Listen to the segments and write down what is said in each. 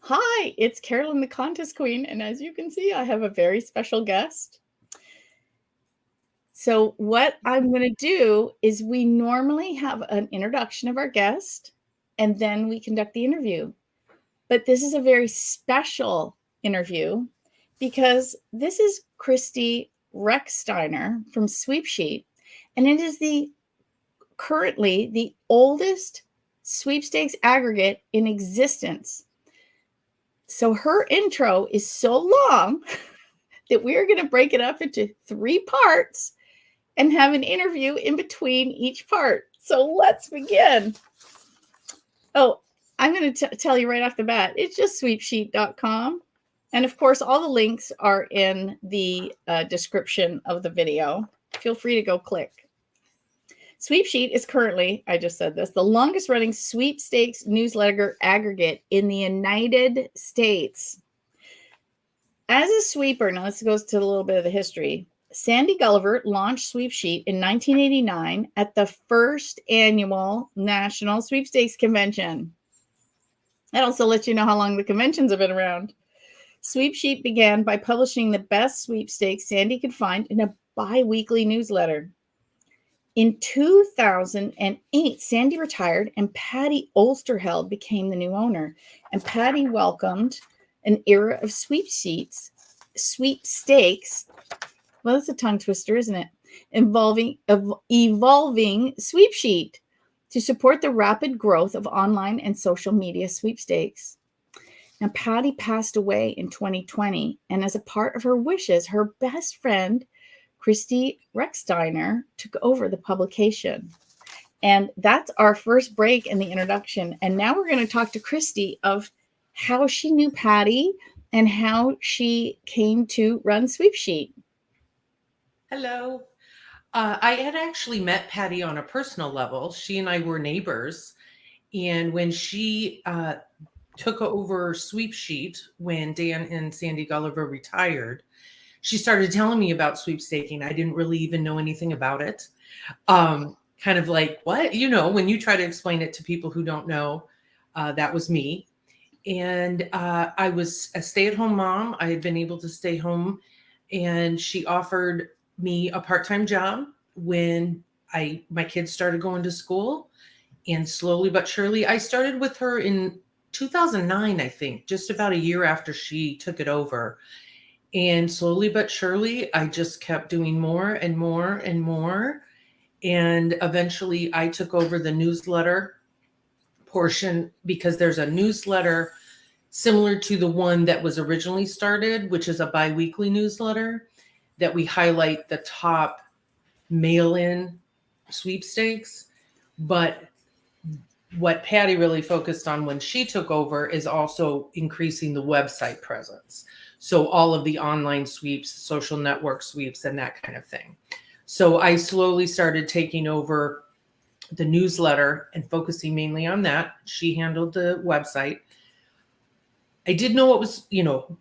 Hi, it's Carolyn, the contest queen, and as you can see, I have a very special guest. So what I'm going to do is we normally have an introduction of our guest, and then we conduct the interview. But this is a very special interview because this is Christi Rechtsteiner from SweepSheet, and it is currently the oldest sweepstakes aggregate in existence. So her intro is so long that we're going to break it up into 3 parts and have an interview in between each part. So let's begin. Oh, I'm going to tell you right off the bat, it's just sweepsheet.com. And of course, all the links are in the description of the video. Feel free to go click. SweepSheet is currently, I just said this, the longest running sweepstakes newsletter aggregate in the United States. As a sweeper, now this goes to a little bit of the history. Sandy Gulliver launched SweepSheet in 1989 at the first annual National Sweepstakes Convention. That also lets you know how long the conventions have been around. SweepSheet began by publishing the best sweepstakes Sandy could find in a bi-weekly newsletter. In 2008, Sandy retired and Patty Osterheld became the new owner. And Patty welcomed an era of sweepstakes. Well, that's a tongue twister, isn't it? Evolving SweepSheet to support the rapid growth of online and social media sweepstakes. Now, Patty passed away in 2020, and as a part of her wishes, her best friend, Christi Rechtsteiner, took over the publication. And that's our first break in the introduction. And now we're going to talk to Christi of how she knew Patty and how she came to run SweepSheet. Hello. I had actually met Patty on a personal level. She and I were neighbors. And when she took over SweepSheet, when Dan and Sandy Gulliver retired, she started telling me about sweepstaking. I didn't really even know anything about it. Kind of like, what? You know, when you try to explain it to people who don't know, that was me. And I was a stay-at-home mom. I had been able to stay home, and she offered me a part-time job when my kids started going to school. And slowly but surely, I started with her in 2009, I think, just about a year after she took it over. And slowly but surely, I just kept doing more and more and more. And eventually I took over the newsletter portion, because there's a newsletter similar to the one that was originally started, which is a bi-weekly newsletter that we highlight the top mail-in sweepstakes. But what Patty really focused on when she took over is also increasing the website presence. So all of the online sweeps, social network sweeps, and that kind of thing. So I slowly started taking over the newsletter and focusing mainly on that. She handled the website. I did know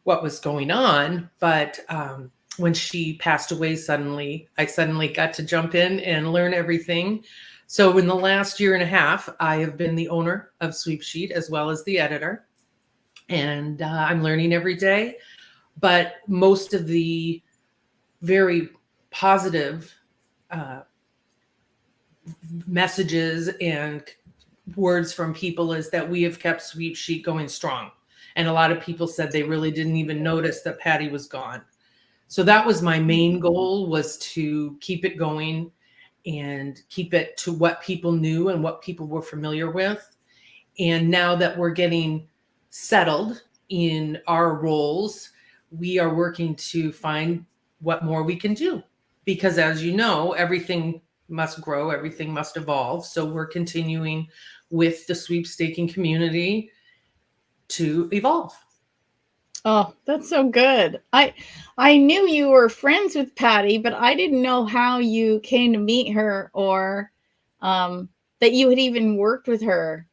what was going on, but when she passed away I suddenly got to jump in and learn everything. So in the last year and a half, I have been the owner of SweepSheet as well as the editor. And I'm learning every day. But most of the very positive messages and words from people is that we have kept SweepSheet going strong. And a lot of people said they really didn't even notice that Patty was gone. So that was my main goal, was to keep it going and keep it to what people knew and what people were familiar with. And now that we're getting settled in our roles, we are working to find what more we can do. Because as you know, everything must grow, everything must evolve. So we're continuing with the sweepstaking community to evolve. Oh, that's so good. I knew you were friends with Patty, but I didn't know how you came to meet her, or that you had even worked with her.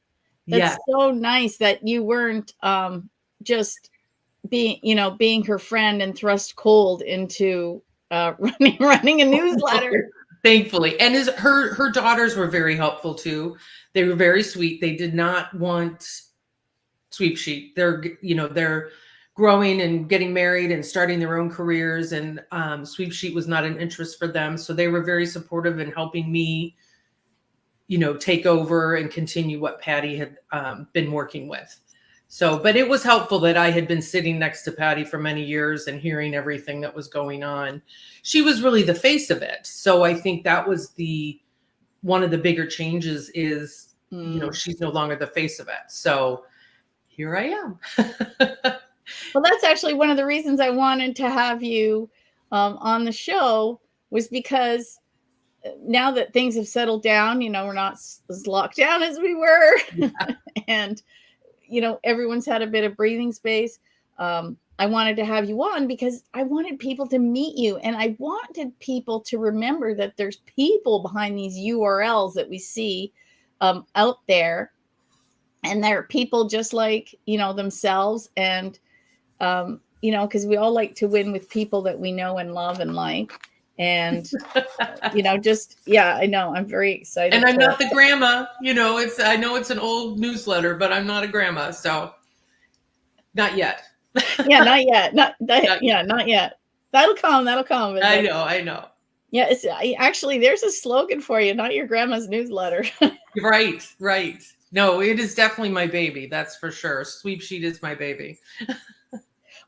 That's so nice that you weren't just being her friend and thrust cold into running a newsletter. Thankfully. And her daughters were very helpful too. They were very sweet. They did not want SweepSheet. They're growing and getting married and starting their own careers, and SweepSheet was not an interest for them. So they were very supportive in helping me, take over and continue what Patty had been working with. So, but it was helpful that I had been sitting next to Patty for many years and hearing everything that was going on. She was really the face of it. So I think that was one of the bigger changes is, she's no longer the face of it. So here I am. Well, that's actually one of the reasons I wanted to have you on the show, was because now that things have settled down, we're not as locked down as we were. Yeah. And, everyone's had a bit of breathing space. I wanted to have you on because I wanted people to meet you. And I wanted people to remember that there's people behind these URLs that we see out there. And there are people just like, themselves. And, because we all like to win with people that we know and love and like. And, I know I'm very excited. And I'm not the grandma, I know it's an old newsletter, but I'm not a grandma. So not yet. Yeah, not yet. Not yet. That'll come. I know. Yeah, it's actually, there's a slogan for you, not your grandma's newsletter. Right. No, it is definitely my baby. That's for sure. SweepSheet is my baby.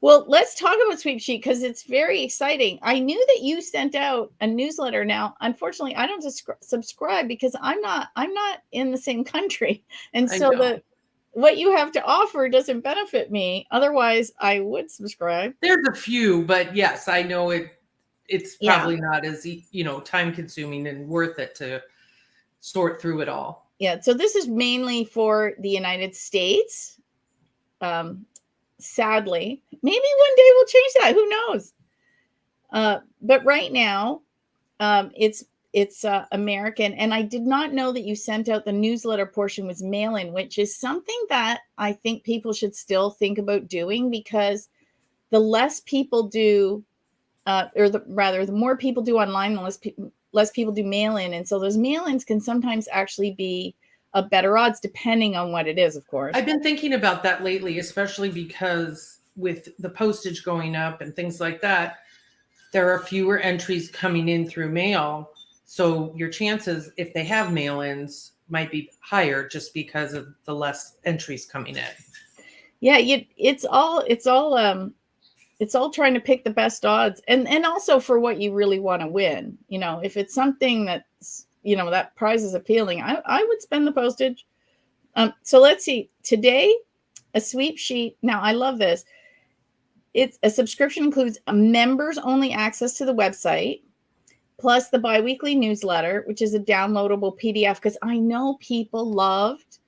Well, let's talk about SweepSheet because it's very exciting. I knew that you sent out a newsletter. Now, unfortunately, I don't subscribe because I'm not in the same country, and so what you have to offer doesn't benefit me. Otherwise, I would subscribe. There's a few, but yes, I know it's probably not as time consuming and worth it to sort through it all. Yeah. So this is mainly for the United States. Sadly, maybe one day we'll change that. Who knows? But right now, it's American. And I did not know that you sent out the newsletter portion was Mailin, which is something that I think people should still think about doing, because the less people do, the more people do online, the less people do Mailin. And so those Mailins can sometimes actually be a better odds depending on what it is, of course. I've been thinking about that lately, especially because with the postage going up and things like that, there are fewer entries coming in through mail. So your chances, if they have mail-ins, might be higher just because of the less entries coming in. Yeah, it's all trying to pick the best odds, and also for what you really want to win. If it's something that's that prize is appealing, I would spend the postage. So let's see. Today, a SweepSheet. Now, I love this. It's a subscription, includes a members only access to the website, plus the biweekly newsletter, which is a downloadable PDF. Because I know people loved.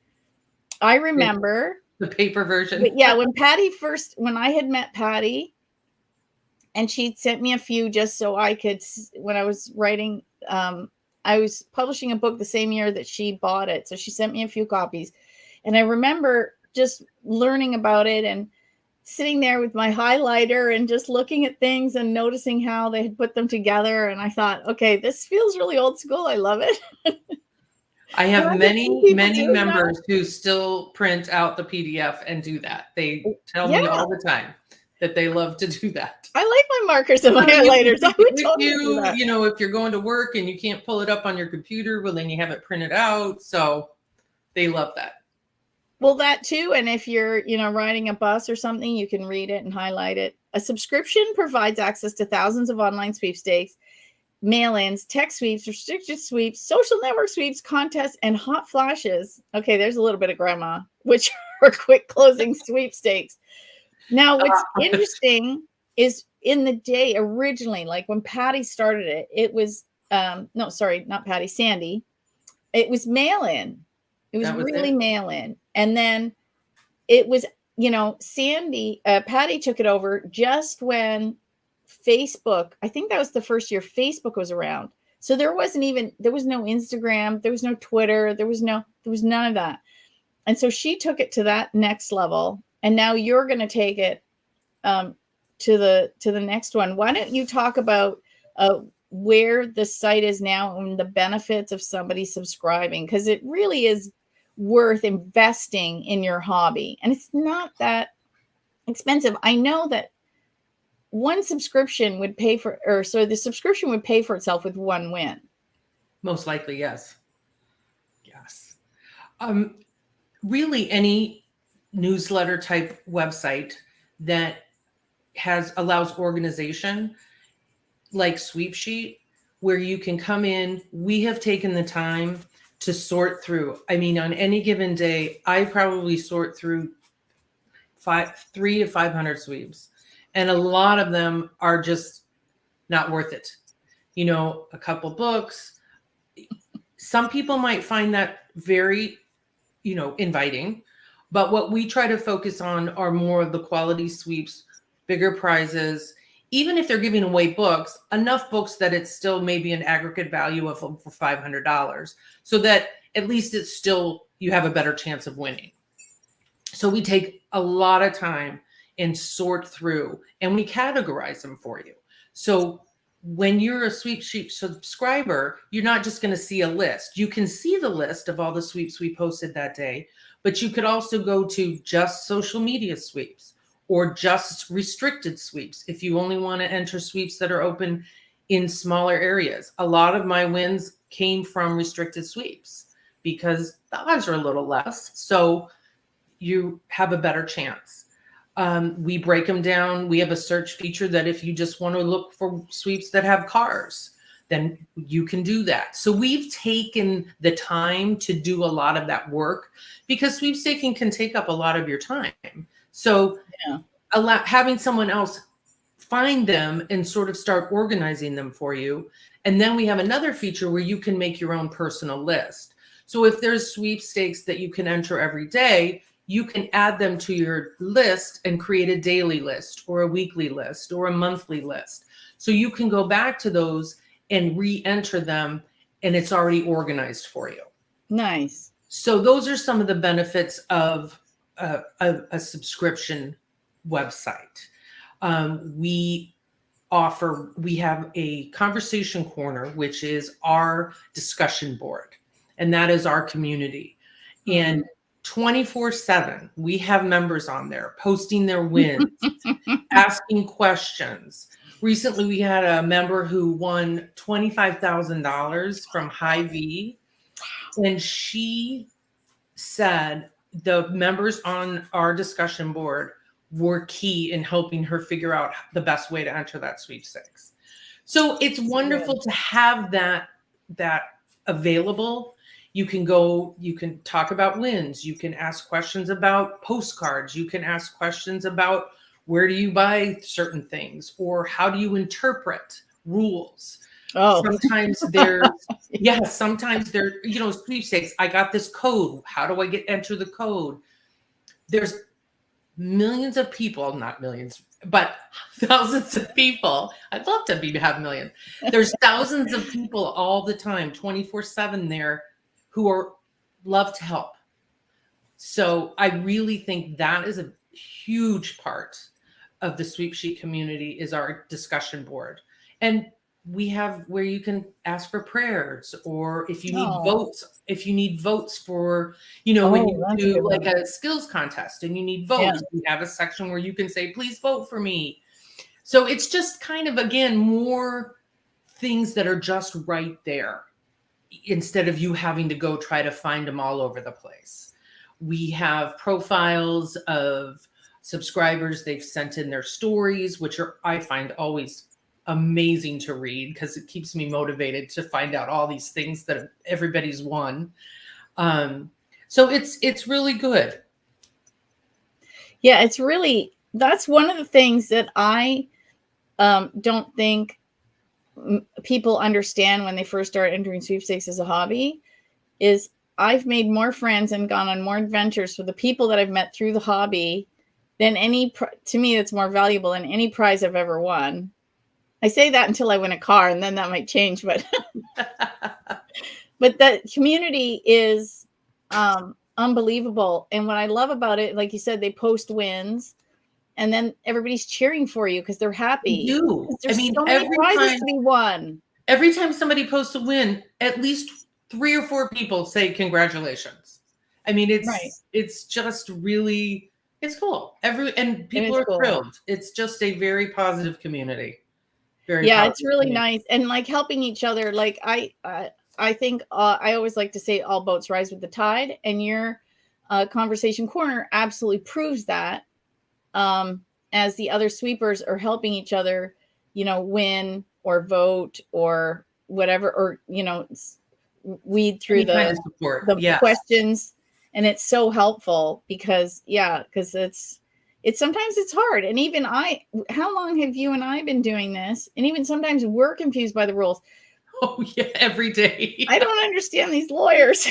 I remember the paper version. But yeah, when I had met Patty, and she'd sent me a few just so I could, when I was writing. I was publishing a book the same year that she bought it. So she sent me a few copies. And I remember just learning about it and sitting there with my highlighter and just looking at things and noticing how they had put them together. And I thought, okay, this feels really old school. I love it. I have many members who still print out the PDF and do that. They tell me all the time that they love to do that. I like my markers and my highlighters. I would totally do that. If you're going to work and you can't pull it up on your computer, well, then you have it printed out. So they love that. Well, that too. And if you're, riding a bus or something, you can read it and highlight it. A subscription provides access to thousands of online sweepstakes, mail-ins, text sweeps, restricted sweeps, social network sweeps, contests, and hot flashes. Okay, there's a little bit of grandma, which are quick closing sweepstakes. Now, what's interesting is in the day originally, like when Patty started it, it was, not Patty, Sandy. It was mail-in. It was really mail-in. And then it was, Sandy, Patty took it over just when Facebook, I think that was the first year Facebook was around. So there was no Instagram, there was no Twitter, there was none of that. And so she took it to that next level. And now you're going to take it to the next one. Why don't you talk about where the site is now and the benefits of somebody subscribing? Because it really is worth investing in your hobby. And it's not that expensive. I know that one subscription would pay for, or so the subscription would pay for itself with one win. Most likely, yes. Yes. Really, any newsletter type website that allows organization, like SweepSheet, where you can come in. We have taken the time to sort through. I mean, on any given day, I probably sort through 300 to 500 sweeps, and a lot of them are just not worth it. You know, a couple books. Some people might find that very, inviting, but what we try to focus on are more of the quality sweeps, bigger prizes. Even if they're giving away books, enough books that it's still maybe an aggregate value of over $500, so that at least it's still, you have a better chance of winning. So we take a lot of time and sort through, and we categorize them for you. So when you're a SweepSheet subscriber, you're not just going to see a list. You can see the list of all the sweeps we posted that day, but you could also go to just social media sweeps, or just restricted sweeps if you only want to enter sweeps that are open in smaller areas. A lot of my wins came from restricted sweeps because the odds are a little less, so you have a better chance. We break them down. We have a search feature that if you just want to look for sweeps that have cars, then you can do that. So we've taken the time to do a lot of that work, because sweepstaking can take up a lot of your time. So having someone else find them and sort of start organizing them for you. And then we have another feature where you can make your own personal list. So if there's sweepstakes that you can enter every day, you can add them to your list and create a daily list or a weekly list or a monthly list. So you can go back to those and re-enter them, and it's already organized for you. Nice. So those are some of the benefits of a subscription website. We have a conversation corner, which is our discussion board, and that is our community. And 24/7, we have members on there posting their wins, asking questions. Recently, we had a member who won $25,000 from Hy-Vee, and she said the members on our discussion board were key in helping her figure out the best way to enter that sweepstakes. So it's wonderful to have that available. You can go, you can talk about wins. You can ask questions about postcards. You can ask questions about where do you buy certain things, or how do you interpret rules. Oh, sometimes sometimes there, sweepstakes. I got this code. How do I enter the code? There's millions of people, not millions, but thousands of people. I'd love to have millions. There's thousands of people all the time, 24/7 there, who love to help. So I really think that is a huge part of the SweepSheet community, is our discussion board. And we have where you can ask for prayers, or if you need votes for, when you do like a skills contest and you need votes, we have a section where you can say, please vote for me. So it's just kind of, again, more things that are just right there, instead of you having to go try to find them all over the place. We have profiles of subscribers. They've sent in their stories, which I find always amazing to read, because it keeps me motivated to find out all these things that everybody's won. So it's really good. Yeah, that's one of the things that I don't think people understand when they first start entering sweepstakes as a hobby, is I've made more friends and gone on more adventures with the people that I've met through the hobby than to me, that's more valuable than any prize I've ever won. I say that until I win a car, and then that might change, but but the community is unbelievable. And what I love about it, like you said, they post wins, and then everybody's cheering for you because they're happy. They do. There's so many prizes to be won. Every time somebody posts a win, at least 3 or 4 people say congratulations. I mean, Right. it's just really, it's cool. And people is are cool. thrilled. It's just a very positive community. Very Yeah, it's positive really community. nice, and like helping each other. Like I think I always like to say all boats rise with the tide, and your conversation corner absolutely proves that. As the other sweepers are helping each other, win or vote or whatever, or weed through Any kind of support. the Yes. questions, and it's so helpful because it's sometimes it's hard. And even how long have you and I been doing this? And even sometimes we're confused by the rules. Oh yeah, every day. I don't understand these lawyers.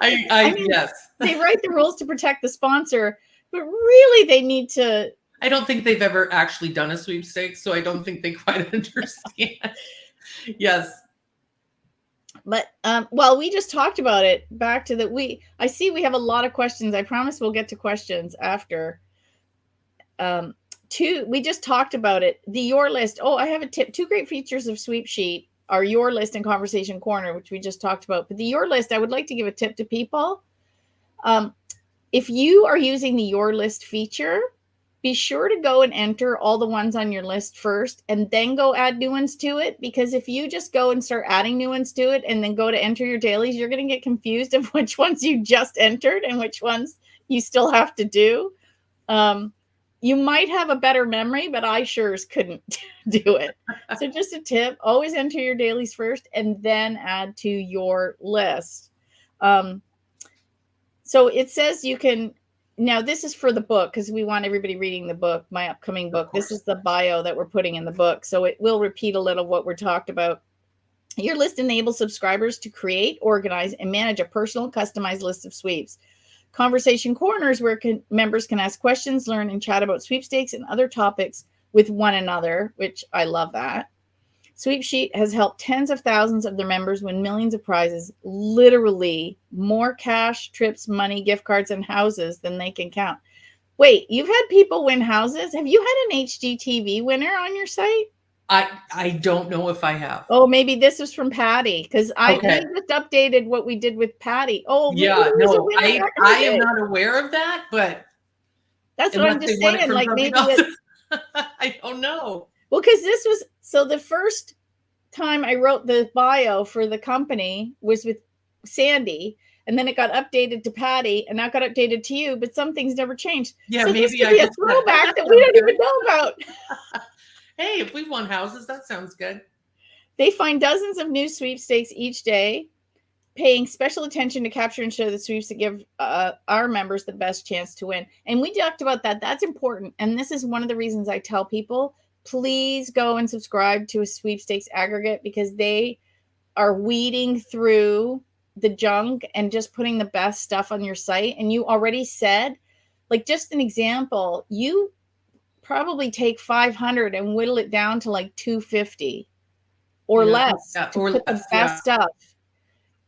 I mean, Yes. they write the rules to protect the sponsor, but really they need to. I don't think they've ever actually done a sweepstakes, so I don't think they quite understand. Yes. But well, we just talked about it. Back to that, I see we have a lot of questions. I promise we'll get to questions after. We just talked about it. The your list. Oh, I have a tip. Two great features of SweepSheet are your list and conversation corner, which we just talked about. But the your list, I would like to give a tip to people. If you are using the your list feature, be sure to go and enter all the ones on your list first and then go add new ones to it. Because if you just go and start adding new ones to it and then go to enter your dailies, you're going to get confused of which ones you just entered and which ones you still have to do. You might have a better memory, but I sure couldn't do it. So just a tip, always enter your dailies first and then add to your list. So it says you can, now this is for the book because we want everybody reading the book, my upcoming book. This is the bio that we're putting in the book. So it will repeat a little what we're talked about. Your list enables subscribers to create, organize, and manage a personal customized list of sweeps. Conversation corners where members can ask questions, learn, and chat about sweepstakes and other topics with one another, which I love that. SweepSheet has helped tens of thousands of their members win millions of prizes, literally more cash, trips, money, gift cards, and houses than they can count. Wait, you've had people win houses? Have you had an HGTV winner on your site? I don't know if I have. Oh, maybe this was from Patty because Okay. we just updated what we did with Patty. Oh, maybe Yeah, there was a no, winner back in the I am day. not aware of that, but That's what I'm unless they just won it saying. from Like something maybe else, it's I don't know. well, because this was so the first time I wrote the bio for the company was with Sandy, and then it got updated to Patty, and now it got updated to you, but some things never changed. Yeah, So this maybe could I be a just said, oh, throwback that that we sounds don't good. even know about. Hey, if we've won houses, that sounds good. They find dozens of new sweepstakes each day, paying special attention to capture and show the sweeps that give our members the best chance to win. And we talked about that. That's important. And this is one of the reasons I tell people, please go and subscribe to a sweepstakes aggregate because they are weeding through the junk and just putting the best stuff on your site. And you already said, like, just an example, you probably take 500 and whittle it down to like 250 or less to or put the less, best stuff.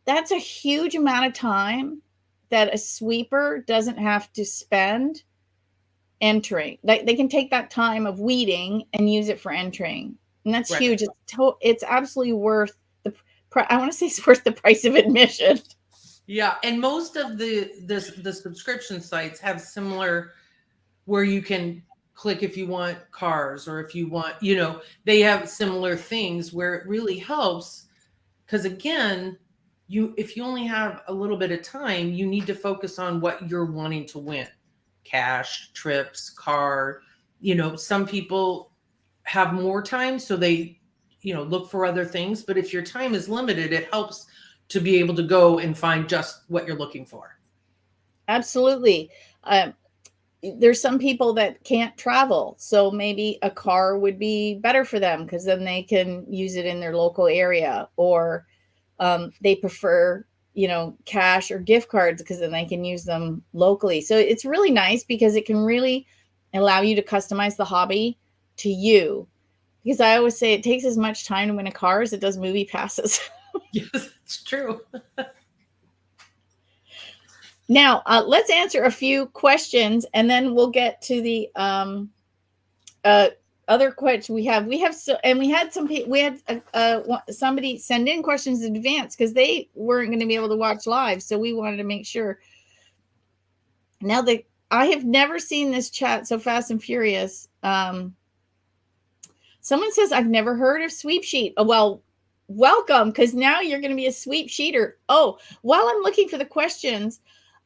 That's a huge amount of time that a sweeper doesn't have to spend entering. They can take that time of weeding and use it for entering. And that's right. huge. It's absolutely worth I want to say it's worth the price of admission. Yeah, and most of the subscription sites have similar where you can click if you want cars or if you want, they have similar things where it really helps because again, if you only have a little bit of time, you need to focus on what you're wanting to win. Cash, trips, car, some people have more time so they look for other things, but if your time is limited, it helps to be able to go and find just what you're looking for. Absolutely. There's some people that can't travel, so maybe a car would be better for them because then they can use it in their local area, or they prefer cash or gift cards because then they can use them locally. So it's really nice because it can really allow you to customize the hobby to you. Because I always say it takes as much time to win a car as it does movie passes. Yes, it's true. Now, let's answer a few questions, and then we'll get to the other questions we have. We had somebody send in questions in advance because they weren't going to be able to watch live, so we wanted to make sure. Now I have never seen this chat so fast and furious. Someone says, I've never heard of SweepSheet. Oh, well, welcome, because now you're going to be a SweepSheeter. Oh, while I'm looking for the questions,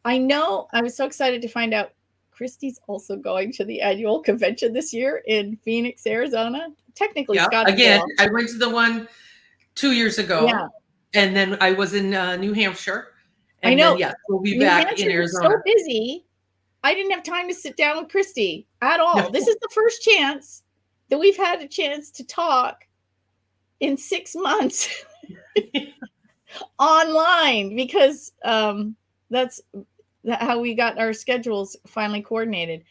I know I was so excited to find out Christi's also going to the annual convention this year in Phoenix, Arizona. Technically, Yeah. Scottsdale. Again, I went to the one 2 years ago. Yeah. And then I was in New Hampshire. And I know. Then, yes, we'll be New back Hampshire in Arizona. was so busy. I didn't have time to sit down with Christi at all. No. This is the first chance that we've had a chance to talk in 6 months online, because that's how we got our schedules finally coordinated.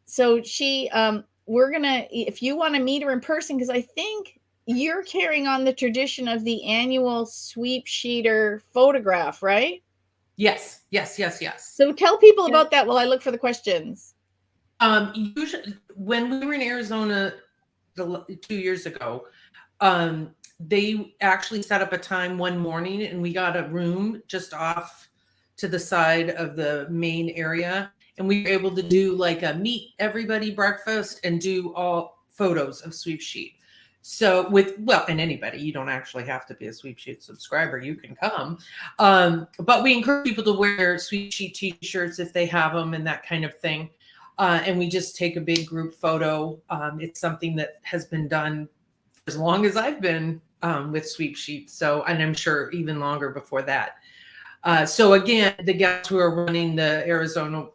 So we're gonna, if you want to meet her in person, because I think you're carrying on the tradition of the annual SweepSheeter photograph, right? Yes. So tell people about that while I look for the questions. Usually when we were in Arizona 2 years ago, they actually set up a time one morning, and we got a room just off to the side of the main area, and we were able to do like a meet everybody breakfast and do all photos of SweepSheet. So and anybody, you don't actually have to be a SweepSheet subscriber, you can come. But we encourage people to wear SweepSheet t-shirts if they have them and that kind of thing. And we just take a big group photo. It's something that has been done as long as I've been with SweepSheet. So, and I'm sure even longer before that. So again, the guys who are running the Arizona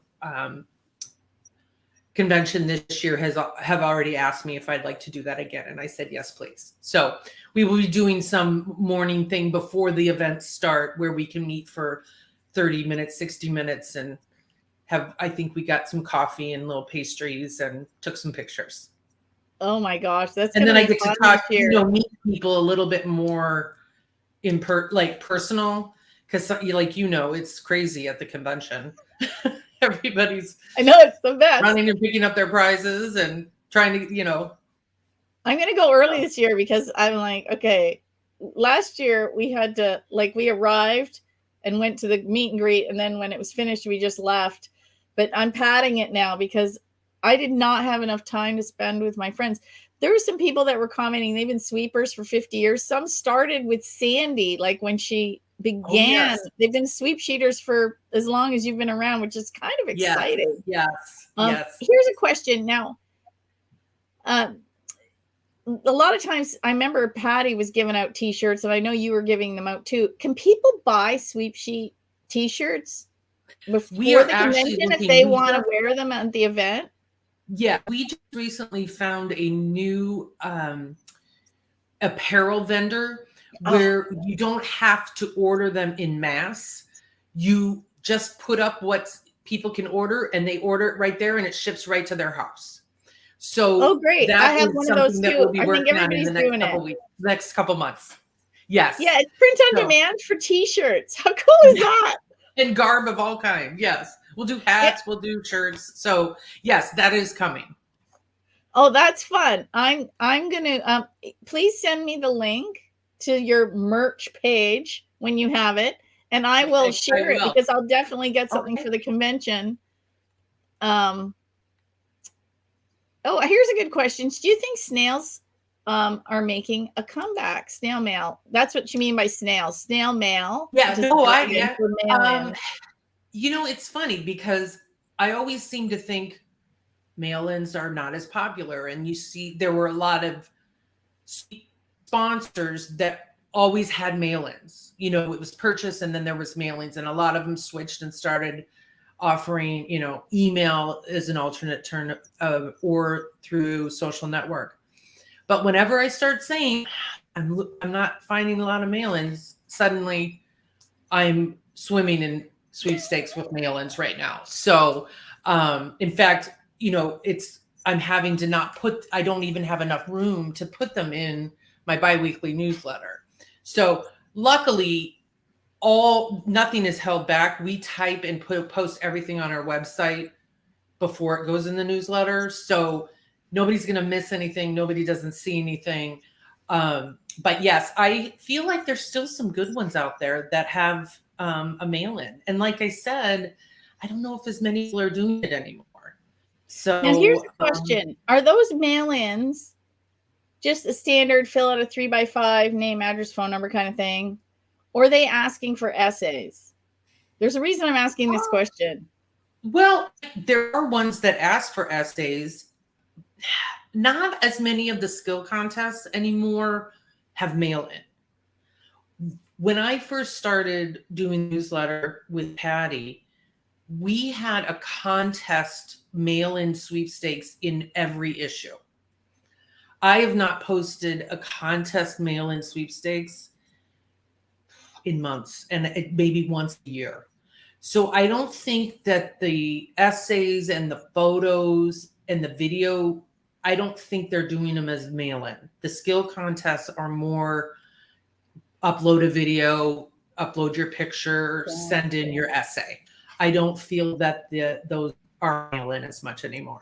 convention this year have already asked me if I'd like to do that again. And I said, yes, please. So we will be doing some morning thing before the events start where we can meet for 30 minutes, 60 minutes and I think we got some coffee and little pastries and took some pictures. Oh my gosh. And then I get to talk, meet people a little bit more personal. Cause it's crazy at the convention. Everybody's, I know, it's the best, running and picking up their prizes and trying to, I'm going to go early this year because I'm like, okay, last year we had to, we arrived and went to the meet and greet. And then when it was finished, we just left. But I'm padding it now because I did not have enough time to spend with my friends. There were some people that were commenting, they've been sweepers for 50 years. Some started with Sandy, like when she began. Oh, yes. They've been SweepSheeters for as long as you've been around, which is kind of exciting. Yes. Here's a question now. A lot of times I remember Patty was giving out t-shirts, and I know you were giving them out too. Can people buy SweepSheet t-shirts before the convention if they want to wear them at the event? Yeah, we just recently found a new apparel vendor where you don't have to order them in mass. You just put up what people can order and they order it right there and it ships right to their house. So great. I have one of those too. We'll be working on in the next couple months. Yes. Yeah, it's print on demand for t-shirts. How cool is that? And garb of all kinds. Yes. We'll do hats, we'll do shirts. So yes, that is coming. Oh, that's fun. I'm gonna please send me the link to your merch page when you have it, and I will share it because I'll definitely get something for the convention. Oh, here's a good question. Do you think snails are making a comeback? Snail mail. That's what you mean by snails. Snail mail. Yeah, no idea. It's funny because I always seem to think mail-ins are not as popular. And you see, there were a lot of sponsors that always had mail-ins. It was purchase and then there was mail-ins, and a lot of them switched and started offering, email as an alternate turn or through social network. But whenever I start saying I'm not finding a lot of mail-ins, suddenly I'm swimming in sweepstakes with mail-ins right now. So, in fact, I'm having to I don't even have enough room to put them in my biweekly newsletter. So luckily, nothing is held back. We type and post everything on our website before it goes in the newsletter. So nobody's going to miss anything. Nobody doesn't see anything. But yes, I feel like there's still some good ones out there that have a mail-in. And like I said, I don't know if as many people are doing it anymore. So now here's the question. Are those mail-ins just a standard fill out a 3x5 name, address, phone number kind of thing? Or are they asking for essays? There's a reason I'm asking this question. Well, there are ones that ask for essays. Not as many of the skill contests anymore have mail-in. When I first started doing newsletter with Patty, we had a contest mail-in sweepstakes in every issue. I have not posted a contest mail-in sweepstakes in months, and maybe once a year. So I don't think that the essays and the photos and the video, I don't think they're doing them as mail-in. The skill contests are more upload a video, upload your picture, send in your essay. I don't feel that those are mail-in as much anymore.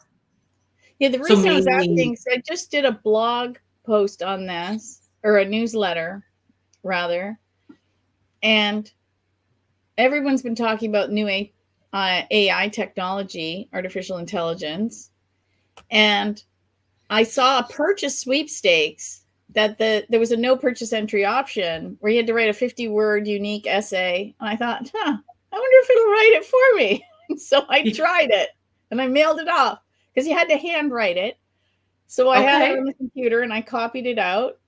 Yeah, the reason I was asking is I just did a blog post on this, or a newsletter, rather, and everyone's been talking about new AI technology, artificial intelligence, and I saw a purchase sweepstakes that there was a no purchase entry option where you had to write a 50-word unique essay, and I thought, I wonder if it'll write it for me. And so I tried it, and I mailed it off because you had to handwrite it. So I had it on the computer, and I copied it out,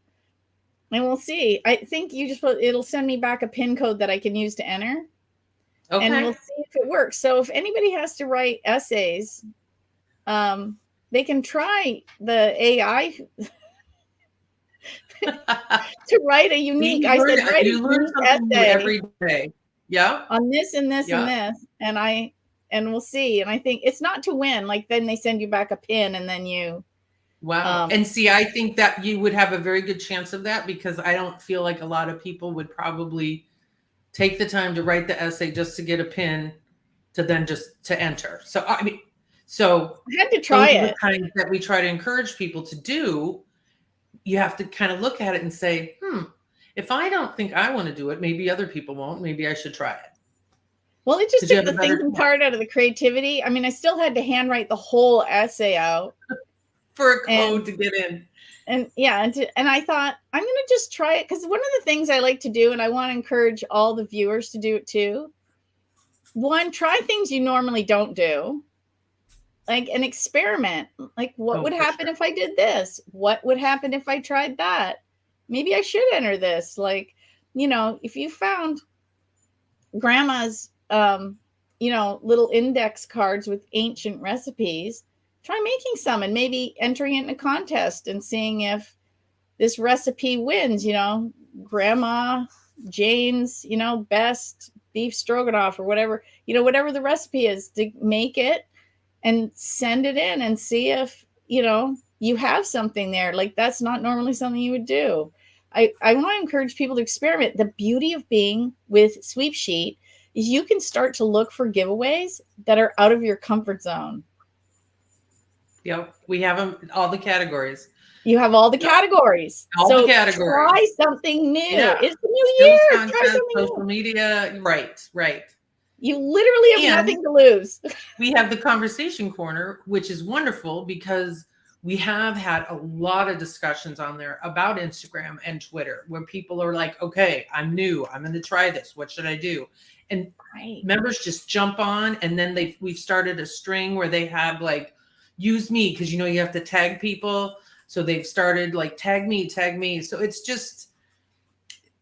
and we'll see. I think it'll send me back a PIN code that I can use to enter. Okay. And we'll see if it works. So if anybody has to write essays, they can try the AI to write a unique. I said, write a unique essay every day. Yeah. On this and this and this, and we'll see. And I think it's not to win. Like then they send you back a pin, and then you. Wow. And see, I think that you would have a very good chance of that, because I don't feel like a lot of people would probably take the time to write the essay just to get a pin to then just to enter. So, I mean, I had to try it. The kind that we try to encourage people to do. You have to kind of look at it and say, if I don't think I want to do it, maybe other people won't. Maybe I should try it. Well, it just took the thinking part out of the creativity. I mean, I still had to handwrite the whole essay out for a code to get in. And and I thought, I'm going to just try it, because one of the things I like to do, and I want to encourage all the viewers to do it too. One, try things you normally don't do, like an experiment. Like, what would happen if I did this? What would happen if I tried that? Maybe I should enter this. Like, if you found grandma's, little index cards with ancient recipes, try making some and maybe entering it in a contest and seeing if this recipe wins, Grandma Jane's, best beef stroganoff or whatever, whatever the recipe is, to make it and send it in and see if, you have something there. Like, that's not normally something you would do. I want to encourage people to experiment. The beauty of being with SweepSheet is you can start to look for giveaways that are out of your comfort zone. Yep, we have them, all the categories. You have all the categories. All the categories. Try something new. Yeah. It's the new year. Try something social media. Right. You literally have nothing to lose. We have the conversation corner, which is wonderful, because we have had a lot of discussions on there about Instagram and Twitter, where people are like, okay, I'm new. I'm going to try this. What should I do? And members just jump on, and then we've started a string where they have like, use me, because you have to tag people. So they've started like, tag me. So it's just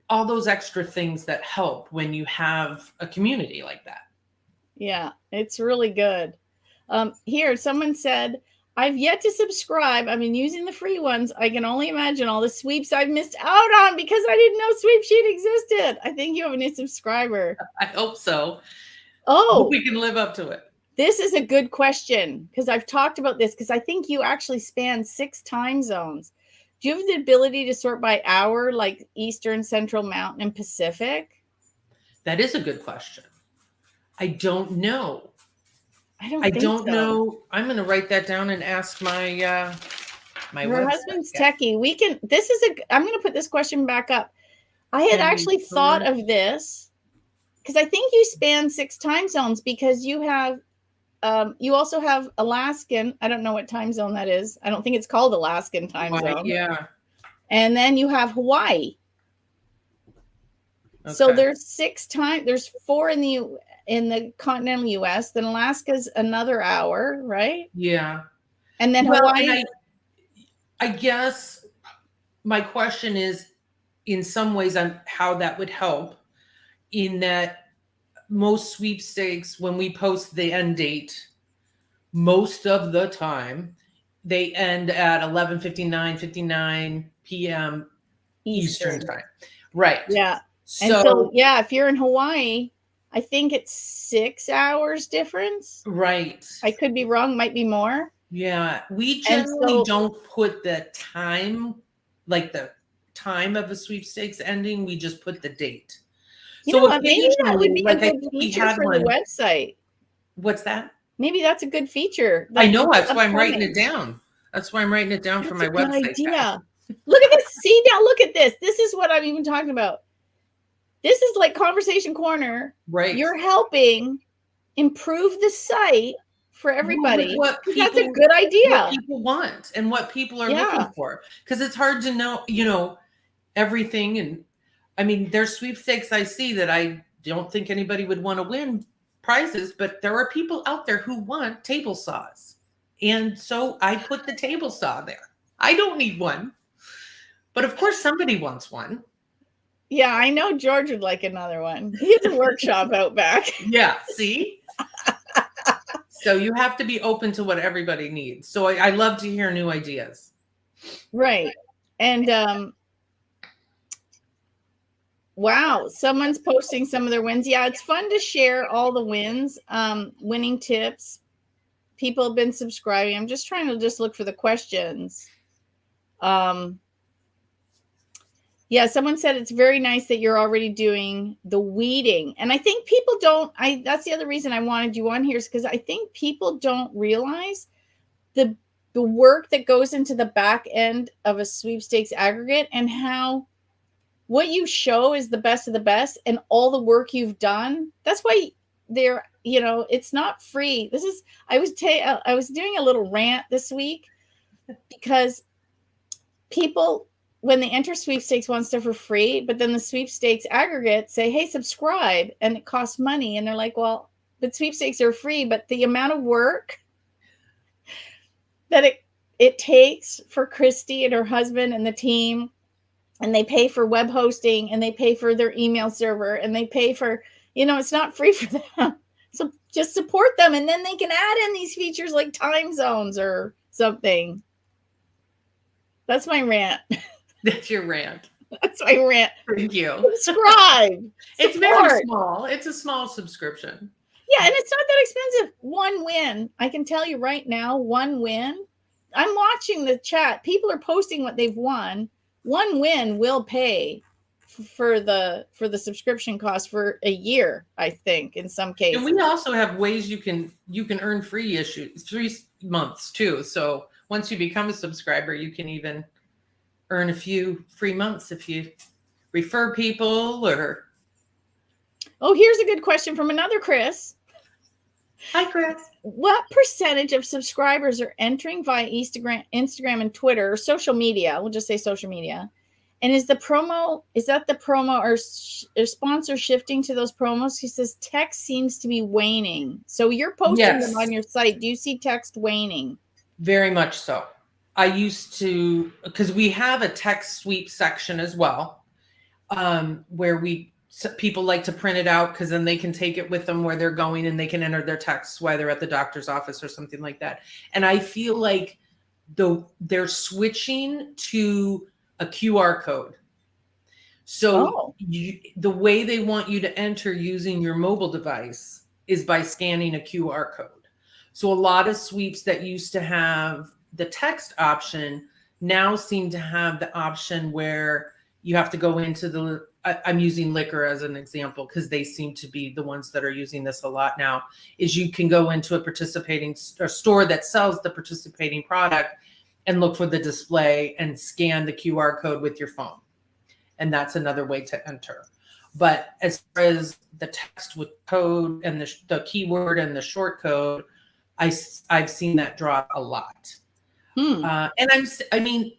all those extra things that help when you have a community like that. Yeah, it's really good. Here, someone said, I've yet to subscribe. I've been using the free ones. I can only imagine all the sweeps I've missed out on because I didn't know SweepSheet existed. I think you have a new subscriber. I hope so. Oh, hope we can live up to it. This is a good question, because I've talked about this, because I think you actually span 6 time zones. Do you have the ability to sort by hour, like Eastern, Central, Mountain, and Pacific? That is a good question. I don't know. I don't know. I'm going to write that down and ask my Her husband's techie. I'm going to put this question back up. I had actually thought of this because I think you span 6 time zones, because you have you also have Alaskan. I don't know what time zone that is. I don't think it's called Alaskan time zone. Yeah. And then you have Hawaii. Okay. So there's 6 times. There's 4 in the continental U.S. Then Alaska's another hour, right? Yeah. And then Hawaii. And I guess my question is, in some ways, on how that would help, in that most sweepstakes, when we post the end date, most of the time they end at 11:59 p.m. Eastern time. Right. Yeah. So yeah, if you're in Hawaii, I think it's 6 hours difference. Right. I could be wrong, might be more. Yeah. We generally don't put the time, like the time of a sweepstakes ending. We just put the date. You know what? Maybe that would be a good feature for the website. What's that? Maybe that's a good feature. I know. That's why I'm writing it down. That's why I'm writing it down for my website. Good idea. Look at this. See, now look at this. This is what I'm even talking about. This is like Conversation Corner. Right. You're helping improve the site for everybody. That's a good idea. What people want and what people are looking for. Because it's hard to know, everything. And I mean, there's sweepstakes I see that I don't think anybody would want to win prizes, but there are people out there who want table saws. And so I put the table saw there. I don't need one. But of course somebody wants one. Yeah, I know George would like another one. He has a workshop out back. Yeah, see? So you have to be open to what everybody needs. So I love to hear new ideas. Right. And wow, someone's posting some of their wins. Yeah, it's fun to share all the wins, winning tips. People have been subscribing. I'm just trying to look for the questions. Yeah, someone said it's very nice that you're already doing the weeding. And I think people don't, that's the other reason I wanted you on here, is because I think people don't realize the work that goes into the back end of a sweepstakes aggregate, and how what you show is the best of the best, and all the work you've done. That's why it's not free. I was doing a little rant this week, because people, when they enter sweepstakes, want stuff for free, but then the sweepstakes aggregate say, hey, subscribe, and it costs money. And they're like, well, but sweepstakes are free, but the amount of work that it takes for Christi and her husband and the team, and they pay for web hosting, and they pay for their email server, and they pay for, it's not free for them. So just support them, and then they can add in these features like time zones or something. That's my rant. That's your rant. That's my rant. Thank you. Subscribe. It's very small. It's a small subscription. Yeah, and it's not that expensive. One win. I can tell you right now, one win. I'm watching the chat. People are posting what they've won. One win will pay for the subscription cost for a year, I think, in some cases. And we also have ways you can earn free 3 months too. So once you become a subscriber, you can even earn a few free months if you refer people or. Oh, here's a good question from another Chris. Hi, Chris. What percentage of subscribers are entering via Instagram and Twitter, or social media? We'll just say social media. And is that the promo or sponsor shifting to those promos? He says text seems to be waning. So you're posting them on your site. Do you see text waning? Very much so. I used to, because we have a text sweep section as well, where people like to print it out, because then they can take it with them where they're going, and they can enter their texts while they're at the doctor's office or something like that. And I feel like they're switching to a QR code. So the way they want you to enter using your mobile device is by scanning a QR code. So a lot of sweeps that used to have the text option now seem to have the option where you have to go into I'm using liquor as an example, because they seem to be the ones that are using this a lot now, is you can go into a participating store that sells the participating product and look for the display and scan the QR code with your phone. And that's another way to enter. But as far as the text with code and the keyword and the short code, I've seen that drop a lot. And I mean,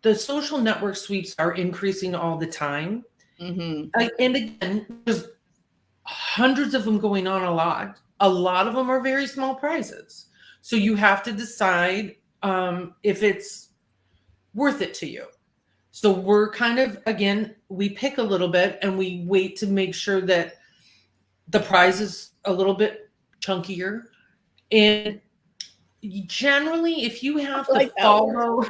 the social network sweeps are increasing all the time. And again, there's hundreds of them going on a lot. A lot of them are very small prizes. So you have to decide if it's worth it to you. So we're kind of, again, we pick a little bit and we wait to make sure that the prize is a little bit chunkier. And generally, if you have to follow,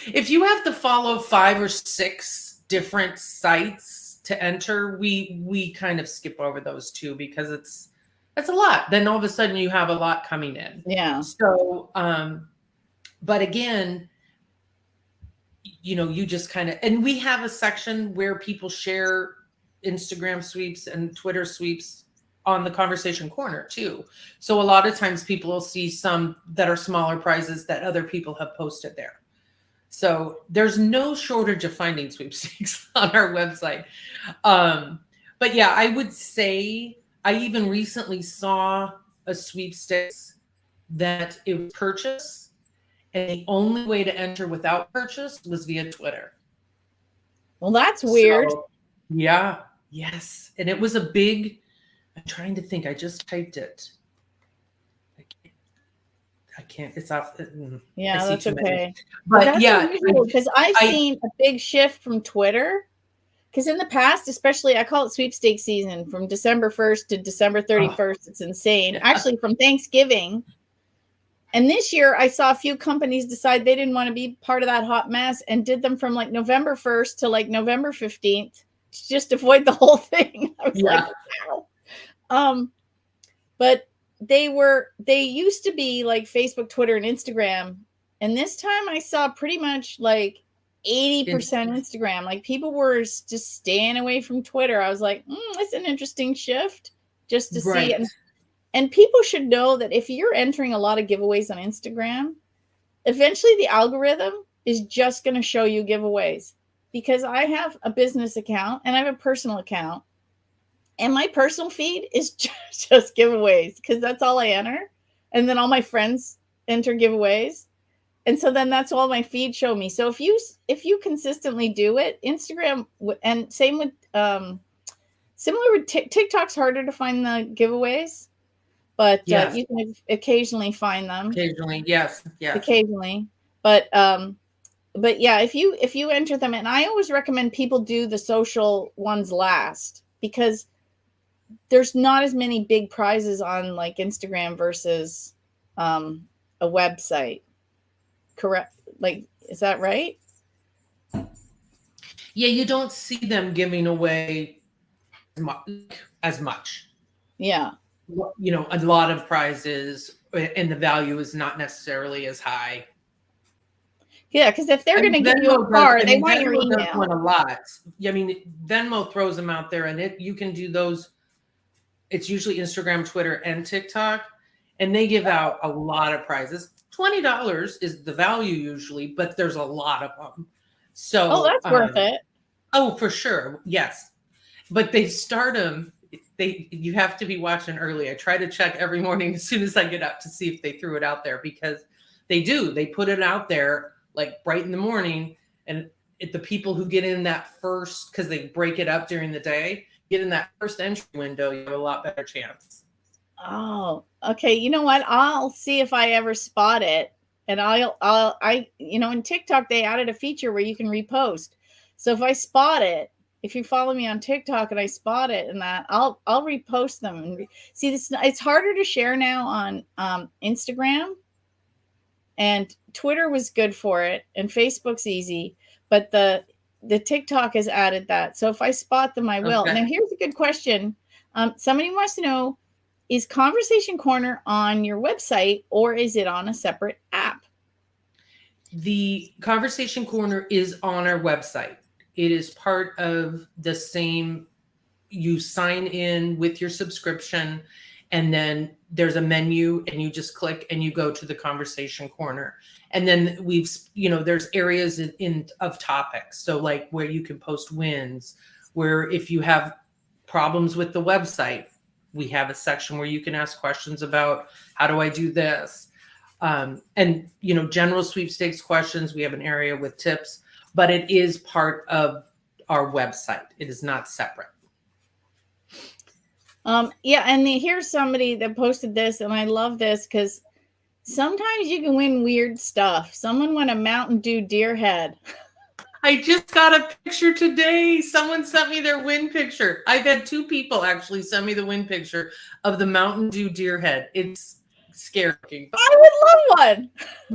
if you have to follow 5 or 6 different sites to enter, we kind of skip over those two because it's a lot. Then all of a sudden you have a lot coming in. Yeah. So, but again, you know, you just kind of, and we have a section where people share Instagram sweeps and Twitter sweeps on the conversation corner too. So a lot of times people will see some that are smaller prizes that other people have posted there. So there's no shortage of finding sweepstakes on our website. But yeah, I would say I even recently saw a sweepstakes that it was purchased. And the only way to enter without purchase was via Twitter. Well, that's weird. So, yeah. Yes. And it was a big, I'm trying to think. I just typed it. I can't. It's off. Yeah, that's okay. But that's yeah. Because I've seen a big shift from Twitter. Because in the past, especially, I call it sweepstakes season from December 1st to December 31st. It's insane. Actually, from Thanksgiving. And this year, I saw a few companies decide they didn't want to be part of that hot mess and did them from like November 1st to like November 15th to just avoid the whole thing. I was like, wow. But they used to be like Facebook, Twitter, and Instagram. And this time I saw pretty much like 80% Instagram. Like people were just staying away from Twitter. I was like, that's an interesting shift just to see. And people should know that if you're entering a lot of giveaways on Instagram, eventually the algorithm is just going to show you giveaways, because I have a business account and I have a personal account, and my personal feed is just giveaways because that's all I enter. And then all my friends enter giveaways. And so then that's all my feed show me. So if you consistently do it, Instagram, and same with, similar with TikTok's harder to find the giveaways. But you can occasionally find them. Occasionally, yes. Occasionally, but yeah, if you enter them, and I always recommend people do the social ones last, because there's not as many big prizes on like Instagram versus a website. Correct? Like, is that right? Yeah, you don't see them giving away as much. Yeah. You know, a lot of prizes, and the value is not necessarily as high. Yeah, because if they're going to give you a car, they want your email. Does one a lot. I mean, Venmo throws them out there, and you can do those. It's usually Instagram, Twitter, and TikTok, and they give out a lot of prizes. $20 is the value usually, but there's a lot of them. So that's worth it. Oh, for sure, yes. But they start them. You have to be watching early. I try to check every morning as soon as I get up to see if they threw it out there, because they do. They put it out there like bright in the morning, and the people who get in that first, because they break it up during the day, get in that first entry window, you have a lot better chance. Oh, okay. You know what? I'll see if I ever spot it, and in TikTok they added a feature where you can repost. So if I spot it, if you follow me on TikTok and I spot it, and that, I'll repost them. And see, it's harder to share now on Instagram, and Twitter was good for it, and Facebook's easy, but the TikTok has added that. So if I spot them, I will. Okay. Now here's a good question. Somebody wants to know, is Conversation Corner on your website, or is it on a separate app? The Conversation Corner is on our website. It is part of the same, you sign in with your subscription, and then there's a menu, and you just click and you go to the Conversation Corner. And then there's areas of topics. So like where you can post wins, where if you have problems with the website, we have a section where you can ask questions about how do I do this? And, general sweepstakes questions. We have an area with tips, but it is part of our website. It is not separate. Yeah, and here's somebody that posted this, and I love this because sometimes you can win weird stuff. Someone won a Mountain Dew deer head. I just got a picture today. Someone sent me their win picture. I've had 2 people actually send me the win picture of the Mountain Dew deer head. It's scary. I would love one.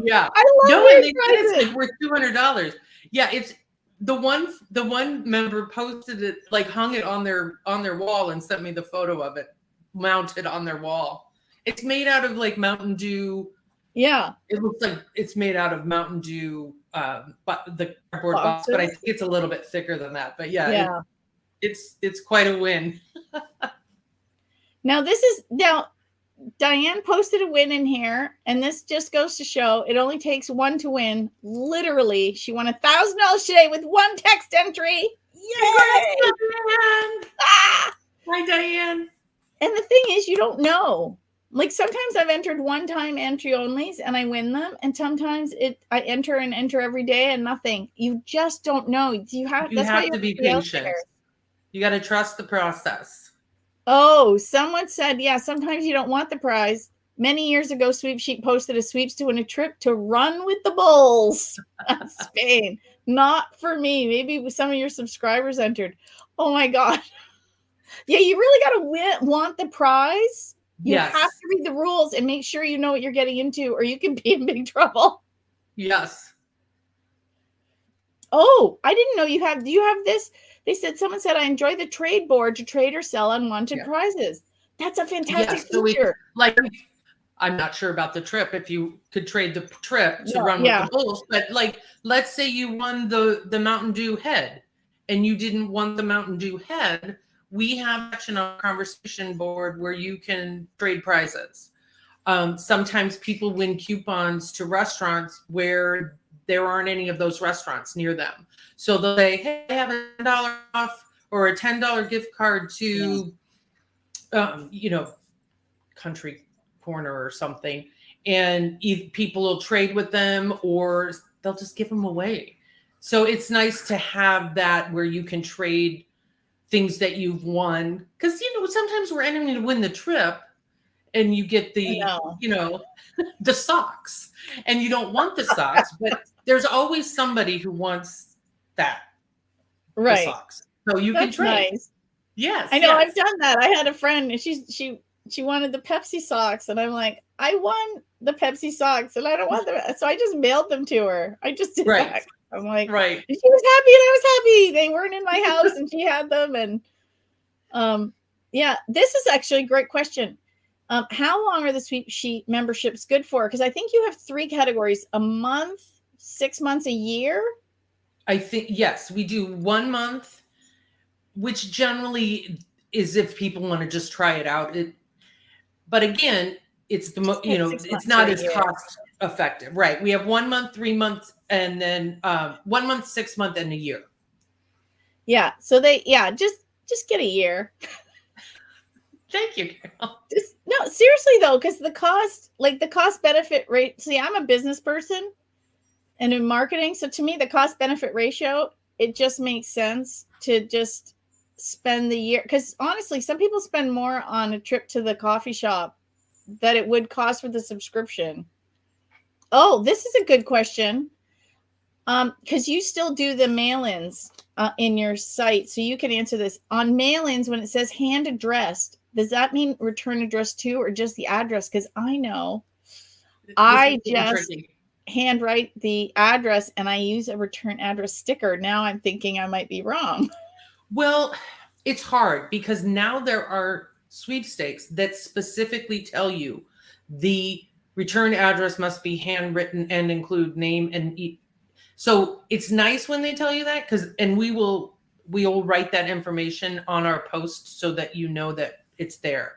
Yeah. I love and they said prizes. it's like worth $200. Yeah, it's the one member posted it, like hung it on their wall and sent me the photo of it mounted on their wall. It's made out of like Mountain Dew. Yeah. It looks like it's made out of Mountain Dew, but the cardboard box, but I think it's a little bit thicker than that. But yeah. It's quite a win. Now Diane posted a win in here, and this just goes to show it only takes one to win. Literally, she won $1,000 today with one text entry. Yay! Diane! Ah! Hi, Diane. And the thing is, you don't know. Like sometimes I've entered one-time entry onlys and I win them, and sometimes I enter every day and nothing. You just don't know. You have to be patient. You got to trust the process. Oh, someone said, yeah, sometimes you don't want the prize. Many years ago, SweepSheet posted a sweeps to win a trip to run with the bulls. Spain. Not for me. Maybe some of your subscribers entered. Oh my God. Yeah, you really got to want the prize. You have to read the rules and make sure you know what you're getting into, or you can be in big trouble. Yes. Oh, I didn't know do you have this? Someone said, I enjoy the trade board to trade or sell unwanted prizes. That's a fantastic feature. I'm not sure about the trip, if you could trade the trip to run with the bulls, but let's say you won the Mountain Dew head and you didn't want the Mountain Dew head. We have action on our conversation board where you can trade prizes. Sometimes people win coupons to restaurants where there aren't any of those restaurants near them. So they'll say, hey, I have $10 off or a $10 gift card to, Country Corner or something. And people will trade with them or they'll just give them away. So it's nice to have that where you can trade things that you've won. Because, sometimes we're entering to win the trip and you get the, the socks. And you don't want the socks, but there's always somebody who wants that. Right. The socks. So you can trade. Nice. Yes. I know. I've done that. I had a friend and she wanted the Pepsi socks. And I'm like, I won the Pepsi socks and I don't want them. So I just mailed them to her. I just did that. I'm like, right. She was happy and I was happy. They weren't in my house and she had them. And this is actually a great question. How long are the SweepSheet memberships good for? Because I think you have 3 categories: a month, 6 months, a year. I think, yes, we do 1 month, which generally is if people want to just try it out. But again, it's it's not as cost effective. Right. We have 1 month, 3 months, and then 1 month, 6 months, and a year. Yeah. So just get a year. Thank you, Carol. No, seriously though, because the cost benefit rate. See, I'm a business person and in marketing. So to me, the cost benefit ratio, it just makes sense to just spend the year. Because honestly, some people spend more on a trip to the coffee shop that it would cost with the subscription. Oh, this is a good question. Because you still do the mail-ins in your site. So you can answer this. On mail-ins, when it says hand addressed, does that mean return address too, or just the address? Because I know I just handwrite the address and I use a return address sticker. Now I'm thinking I might be wrong. Well, it's hard because now there are sweepstakes that specifically tell you the return address must be handwritten and include name and so it's nice when they tell you that and we'll write that information on our post so that you know that it's there.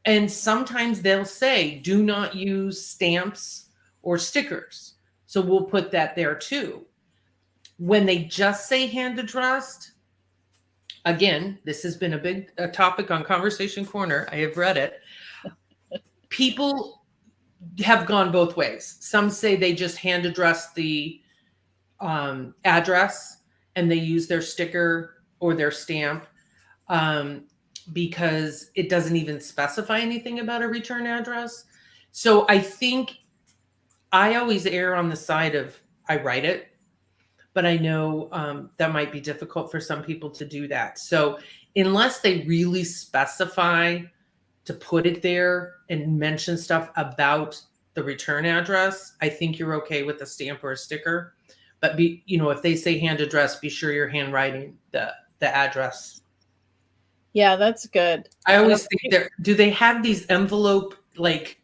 And sometimes they'll say, do not use stamps or stickers. So we'll put that there too. When they just say hand addressed, again, this has been a topic on Conversation Corner. I have read it. People have gone both ways. Some say they just hand address the address and they use their sticker or their stamp because it doesn't even specify anything about a return address. So I think I always err on the side of I write it, but I know that might be difficult for some people to do that. So unless they really specify to put it there and mention stuff about the return address, I think you're okay with a stamp or a sticker. But if they say hand address, be sure you're handwriting the address. Yeah, that's good. I always think do they have these envelope, like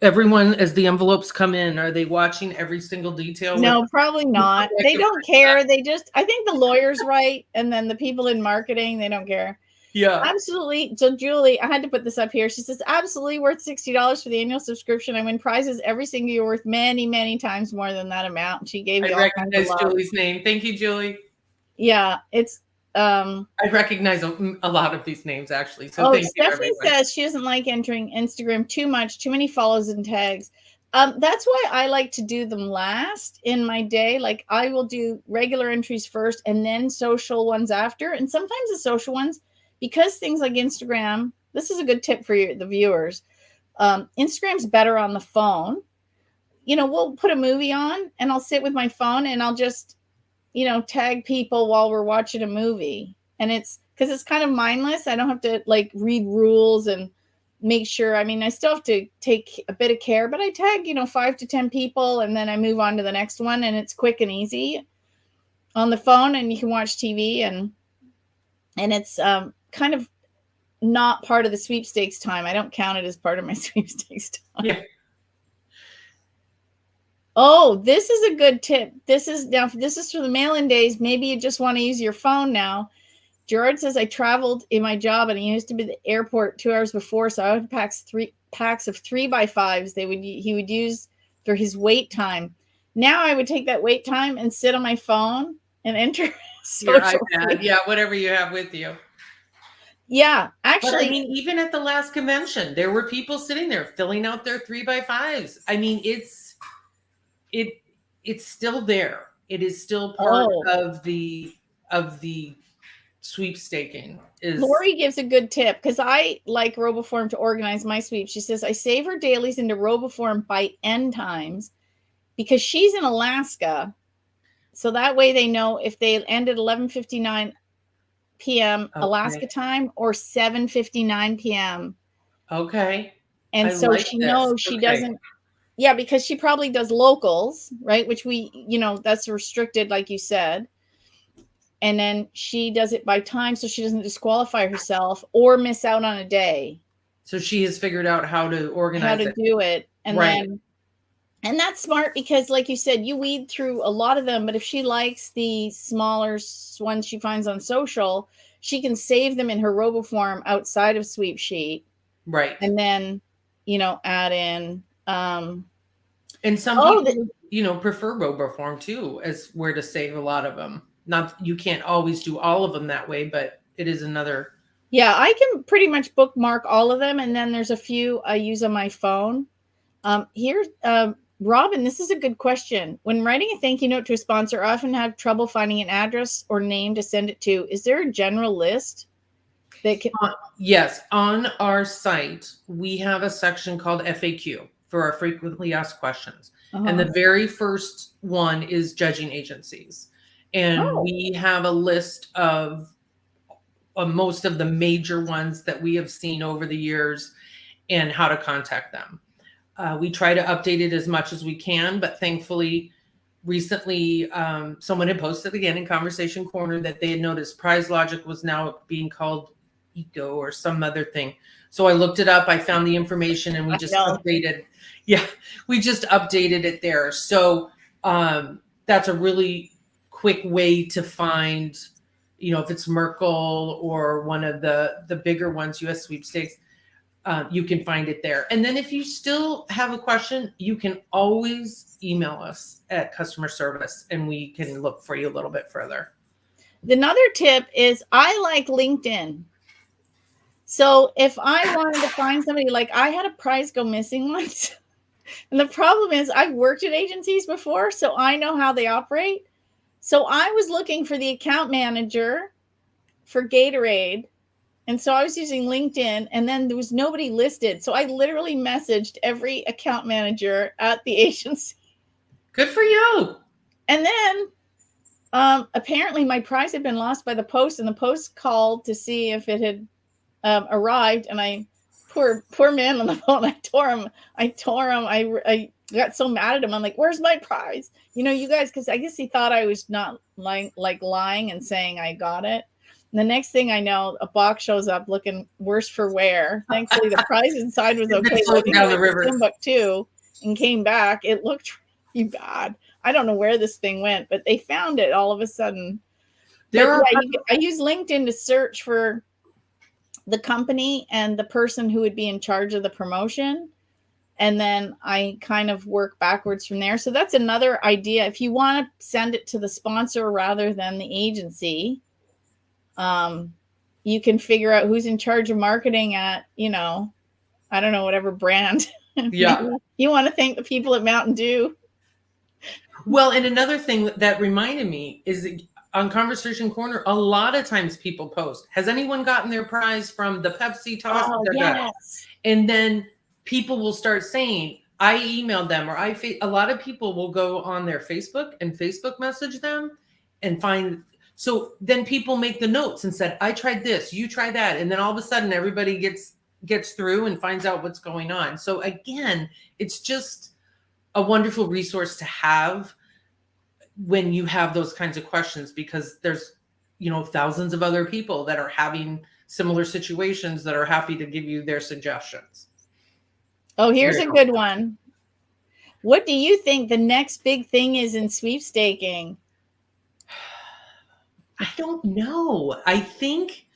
everyone as the envelopes come in, are they watching every single detail? No, probably not. They don't care. I think the lawyers write, and then the people in marketing, they don't care. Yeah. Absolutely. So Julie, I had to put this up here. She says, absolutely worth $60 for the annual subscription. I win prizes every single year worth many, many times more than that amount. She gave me I recognize Julie's name. Thank you, Julie. Yeah, it's I recognize a lot of these names actually. So thank you. Stephanie says she doesn't like entering Instagram too much, too many follows and tags. That's why I like to do them last in my day. Like I will do regular entries first and then social ones after. And sometimes the social ones, because things like Instagram, this is a good tip for the viewers. Instagram's better on the phone. We'll put a movie on and I'll sit with my phone and I'll just, tag people while we're watching a movie. And it's because it's kind of mindless. I don't have to read rules and make sure. I mean, I still have to take a bit of care, but I tag, 5 to 10 people and then I move on to the next one, and it's quick and easy on the phone, and you can watch TV and it's kind of not part of the sweepstakes time. I don't count it as part of my sweepstakes time. Yeah. Oh, this is a good tip. This is for the mail-in days. Maybe you just want to use your phone now. Gerard says, I traveled in my job and he used to be at the airport 2 hours before. So I would pack 3 packs of 3x5s. He would use for his wait time. Now I would take that wait time and sit on my phone and enter your iPad. Yeah, whatever you have with you. Yeah, actually. But I mean, even at the last convention, there were people sitting there filling out their 3x5s. I mean, it's still there. It is still part of the sweepstaking. Lori gives a good tip because I like RoboForm to organize my sweep. She says I save her dailies into RoboForm by end times because she's in Alaska. So that way they know if they end at 11:59 p.m. Alaska time or 7:59 p.m. Okay. And so she knows she doesn't. Yeah, because she probably does locals, right? Which that's restricted, like you said. And then she does it by time so she doesn't disqualify herself or miss out on a day. So she has figured out how to organize how to do it. And right. And that's smart because, like you said, you weed through a lot of them. But if she likes the smaller ones she finds on social, she can save them in her RoboForm outside of SweepSheet. Right. And then, add in. And some people, prefer RoboForm too, as where to save a lot of them. Not you can't always do all of them that way, but it is another. Yeah, I can pretty much bookmark all of them, and then there's a few I use on my phone. Here, Robin, this is a good question. When writing a thank you note to a sponsor, I often have trouble finding an address or name to send it to. Is there a general list that can? Yes, on our site we have a section called FAQ for our frequently asked questions, and the very first one is judging agencies. And we have a list of most of the major ones that we have seen over the years and how to contact them. We try to update it as much as we can, but thankfully, recently, someone had posted again in Conversation Corner that they had noticed Prize Logic was now being called Eco or some other thing. So I looked it up, I found the information, and we just updated. Yeah, we just updated it there. So that's a really quick way to find, if it's Merkle or one of the bigger ones, US Sweepstakes, you can find it there. And then if you still have a question, you can always email us at customer service and we can look for you a little bit further. Another tip is I like LinkedIn. So if I wanted to find somebody, like I had a prize go missing once. And the problem is I've worked at agencies before, so I know how they operate. So I was looking for the account manager for Gatorade. And so I was using LinkedIn, and then there was nobody listed. So I literally messaged every account manager at the agency. Good for you. And then apparently my prize had been lost by the post, and the post called to see if it had arrived. And I, poor man on the phone, I tore him. I got so mad at him. I'm like, where's my prize? You know, you guys, because I guess he thought I was not lying and saying I got it. And the next thing I know, a box shows up looking worse for wear. Thankfully, the prize inside was okay. Down the river. Timbuktu and came back. It looked really bad. I don't know where this thing went, but they found it all of a sudden. I use LinkedIn to search for the company and the person who would be in charge of the promotion. And then I kind of work backwards from there. So that's another idea. If you want to send it to the sponsor rather than the agency, you can figure out who's in charge of marketing at, you know, I don't know, whatever brand. Yeah. You want to thank the people at Mountain Dew. Well, and another thing that reminded me is that on Conversation Corner, a lot of times people post, has anyone gotten their prize from the Pepsi toss? Oh, yes. And then people will start saying, I emailed them, or a lot of people will go on their Facebook and Facebook message them and find. So then people make the notes and said, I tried this, you try that. And then all of a sudden everybody gets through and finds out what's going on. So again, it's just a wonderful resource to have when you have those kinds of questions, because there's, you know, thousands of other people that are having similar situations that are happy to give you their suggestions. Oh, here's a good one. What do you think the next big thing is in sweepstaking? I don't know. I think,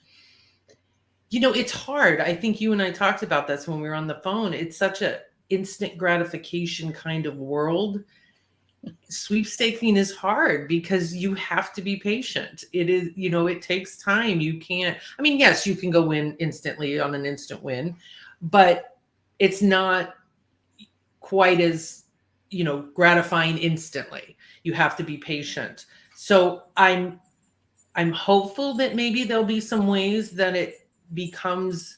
you know, it's hard. I think you and I talked about this when we were on the phone. It's such a instant gratification kind of world. Sweepstaking is hard because you have to be patient. It is, you know, it takes time. You can't, I mean, yes, you can go win instantly on an instant win, but it's not quite as, you know, gratifying instantly. You have to be patient. So I'm hopeful that maybe there'll be some ways that it becomes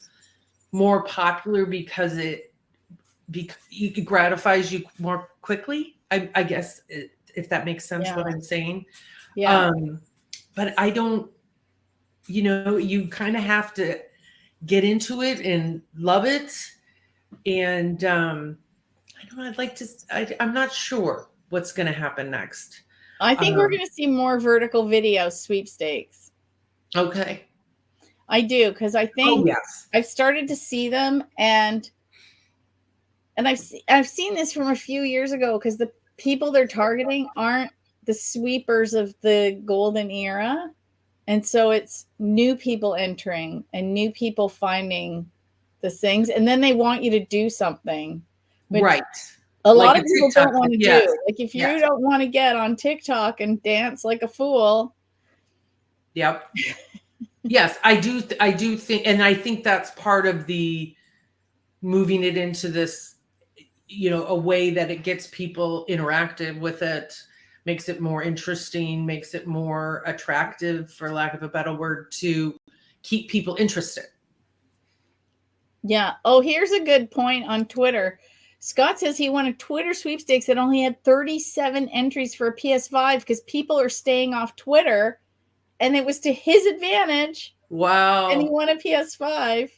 more popular because it gratifies you more quickly. I guess if that makes sense, what I'm saying. Yeah. But I don't, you know, you kind of have to get into it and love it. And I don't know, I'm not sure what's going to happen next. I think we're going to see more vertical video sweepstakes. Okay. I do, because I think I've started to see them, and I've seen this from a few years ago, because the people they're targeting aren't the sweepers of the golden era. And so it's new people entering and new people finding the things. And then they want you to do something. Right. A lot of people don't want to do. Like if you don't want to get on TikTok and dance like a fool. Yep. Yes, I do think, and I think that's part of the moving it into this, you know, a way that it gets people interactive with it, makes it more interesting, makes it more attractive, for lack of a better word, to keep people interested. Yeah. Oh, here's a good point on Twitter. Scott says he won a Twitter sweepstakes that only had 37 entries for a PS5 because people are staying off Twitter, and it was to his advantage. Wow. And he won a PS5.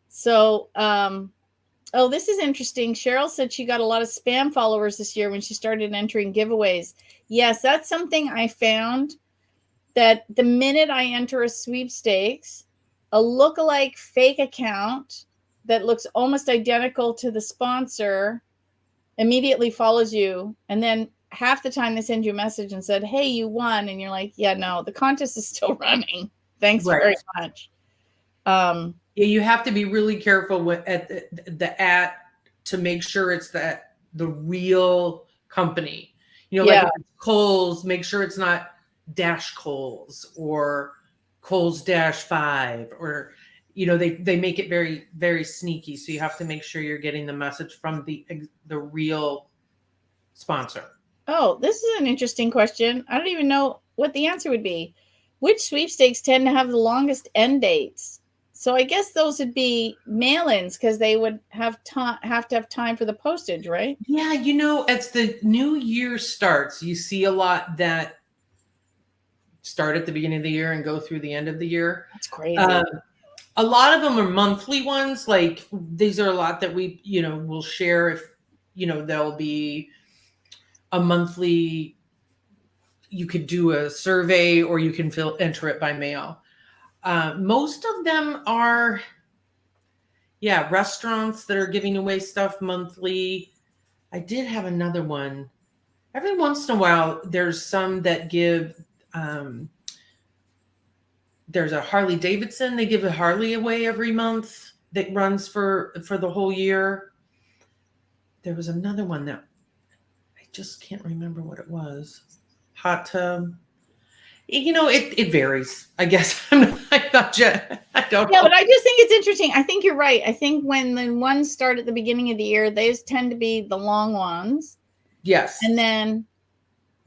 So, oh, this is interesting. Cheryl said she got a lot of spam followers this year when she started entering giveaways. Yes, that's something I found, that the minute I enter a sweepstakes, a lookalike fake account that looks almost identical to the sponsor immediately follows you. And then half the time they send you a message and said, hey, you won. And you're like, yeah, no, the contest is still running. Thanks very much. Yeah, you have to be really careful at the to make sure it's the real company. You know, like if it's Kohl's, make sure it's not dash Kohl's or Kohl's dash 5, or they make it very, very sneaky. So you have to make sure you're getting the message from the real sponsor. Oh, this is an interesting question. I don't even know what the answer would be. Which sweepstakes tend to have the longest end dates? So I guess those would be mail-ins, because they would have to have time for the postage, right? Yeah, as the new year starts, you see a lot that start at the beginning of the year and go through the end of the year. That's crazy. A lot of them are monthly ones. Like, these are a lot that we, will share if, there'll be a monthly, you could do a survey, or you can enter it by mail. Most of them are, restaurants that are giving away stuff monthly. I did have another one. Every once in a while, there's some that give, there's a Harley Davidson. They give a Harley away every month that runs for the whole year. There was another one that I just can't remember what it was. Hot tub. It varies, I guess. I don't know. Yeah, but I just think it's interesting. I think you're right. I think when the ones start at the beginning of the year, those tend to be the long ones. Yes. And then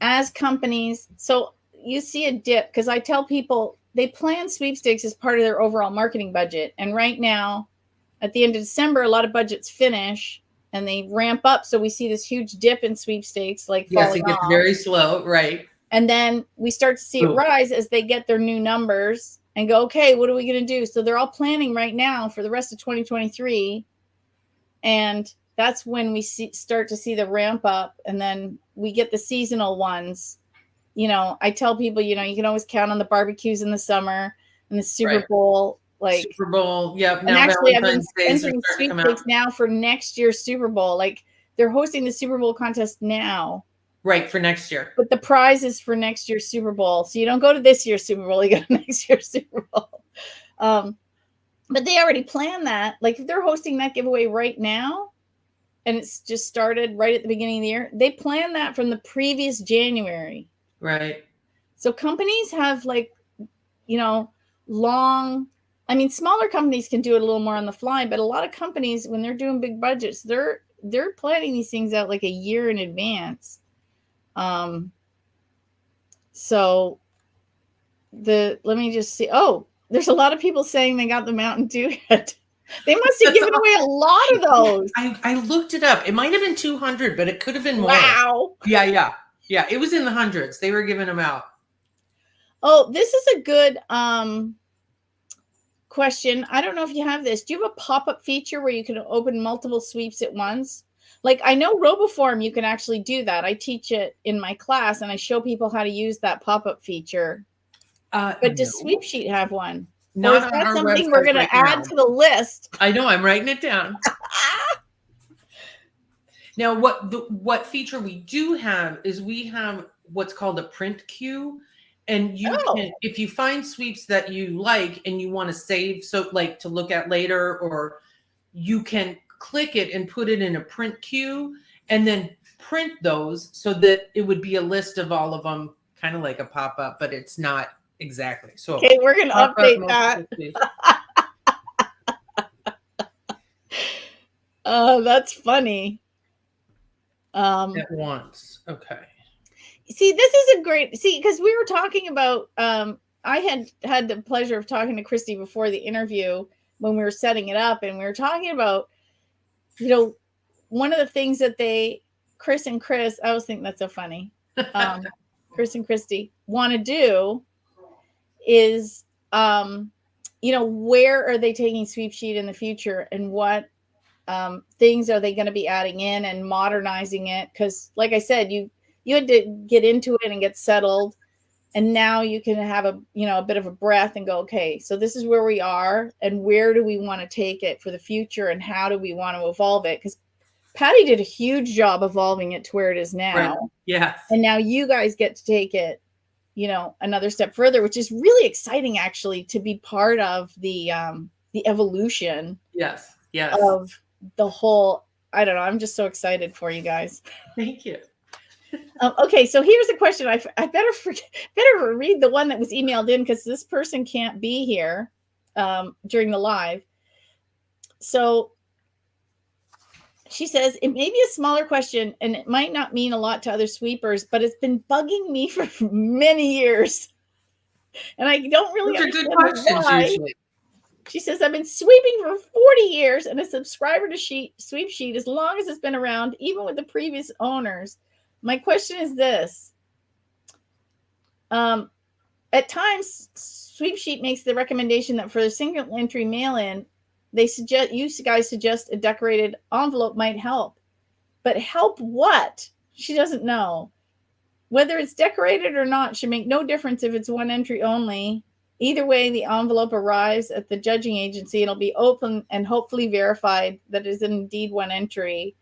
as companies, so you see a dip, because I tell people they plan sweepstakes as part of their overall marketing budget. And right now, at the end of December, a lot of budgets finish and they ramp up. So we see this huge dip in sweepstakes, like yes, it gets off. Very slow, right? And then we start to see it rise as they get their new numbers and go, okay, what are we going to do? So they're all planning right now for the rest of 2023. And that's when we start to see the ramp up. And then we get the seasonal ones. I tell people, you can always count on the barbecues in the summer and the Super Bowl. Like Super Bowl. Yep. And actually, I've been entering sweepstakes now for next year's Super Bowl. Like, they're hosting the Super Bowl contest now. Right, for next year. But the prize is for next year's Super Bowl. So you don't go to this year's Super Bowl, you go to next year's Super Bowl. But they already planned that. Like, if they're hosting that giveaway right now, and it's just started right at the beginning of the year, they planned that from the previous January. Right. So companies have, like, long, smaller companies can do it a little more on the fly, but a lot of companies, when they're doing big budgets, they're planning these things out like a year in advance. So let me just see. Oh, there's a lot of people saying they got the Mountain Dew hit. They must have given away a lot of those. I looked it up. It might have been 200, but it could have been more. Wow. Yeah. It was in the hundreds. They were giving them out. Oh, this is a good question. I don't know if you have this. Do you have a pop-up feature where you can open multiple sweeps at once? Like, I know RoboForm, you can actually do that. I teach it in my class, and I show people how to use that pop-up feature. But does SweepSheet have one? Not or is that something we're going to add to the list? I know. I'm writing it down. Now, what feature we do have is we have what's called a print queue. And you can, if you find sweeps that you like and you want to save, so like to look at later, or you can click it and put it in a print queue and then print those so that it would be a list of all of them, kind of like a pop-up, but it's not exactly. So okay, we're going to update that. That's funny. At once. Okay. See, this is a great, because we were talking about, I had the pleasure of talking to Christi before the interview when we were setting it up, and we were talking about, one of the things that Chris and Chris, I always think that's so funny, Chris and Christi want to do is, where are they taking SweepSheet in the future, and what things are they going to be adding in and modernizing it? Because, like I said, you had to get into it and get settled, and now you can have a bit of a breath and go, okay, so this is where we are, and where do we want to take it for the future, and how do we want to evolve it? Because Patty did a huge job evolving it to where it is now. Right. Yes. And now you guys get to take it, another step further, which is really exciting, actually, to be part of the evolution. Yes. Of the whole, I don't know. I'm just so excited for you guys. Thank you. Okay, so here's a question. I better read the one that was emailed in because this person can't be here during the live. So she says, it may be a smaller question and it might not mean a lot to other sweepers, but it's been bugging me for many years. And I don't really Those are good understand questions why. usually. She says, I've been sweeping for 40 years and a subscriber to SweepSheet as long as it's been around, even with the previous owners. My question is this. At times, SweepSheet makes the recommendation that for the single entry mail-in, you guys suggest a decorated envelope might help. But help what? She doesn't know. Whether it's decorated or not should make no difference if it's one entry only. Either way, the envelope arrives at the judging agency. It'll be open and hopefully verified that it is indeed one entry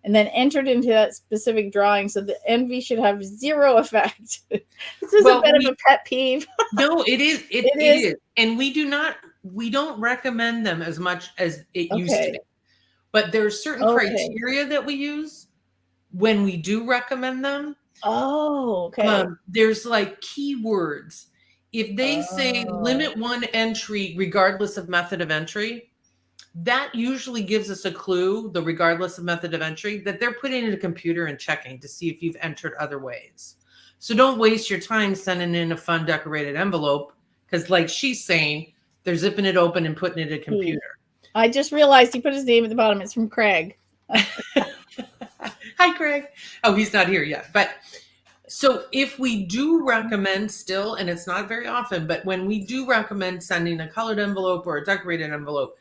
and then entered into that specific drawing. So the envy should have zero effect. This is a bit of a pet peeve. No, it is. It is. And we don't recommend them as much as it used to be. But there's certain criteria that we use when we do recommend them. Oh, okay. There's like keywords. If they say limit one entry regardless of method of entry, that usually gives us a clue, the regardless of method of entry, that they're putting in a computer and checking to see if you've entered other ways. So don't waste your time sending in a fun decorated envelope because like she's saying, they're zipping it open and putting it in a computer. I just realized he put his name at the bottom. It's from Craig. Hi, Craig. Oh, he's not here yet. But so if we do recommend still, and it's not very often, but when we do recommend sending a colored envelope or a decorated envelope,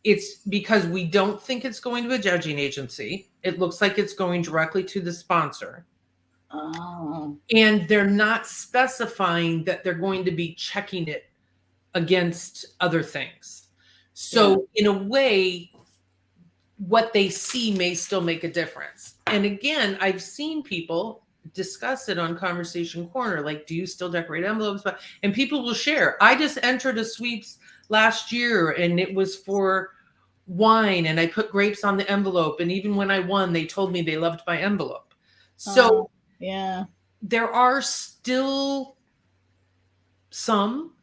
it's because we don't think it's going to a judging agency. It looks like it's going directly to the sponsor. Oh. And they're not specifying that they're going to be checking it against other things. So in a way, what they see may still make a difference. And again, I've seen people discuss it on Conversation Corner. Like, do you still decorate envelopes? And people will share. I just entered a sweeps last year and it was for wine and I put grapes on the envelope. And even when I won, they told me they loved my envelope. So there are still some,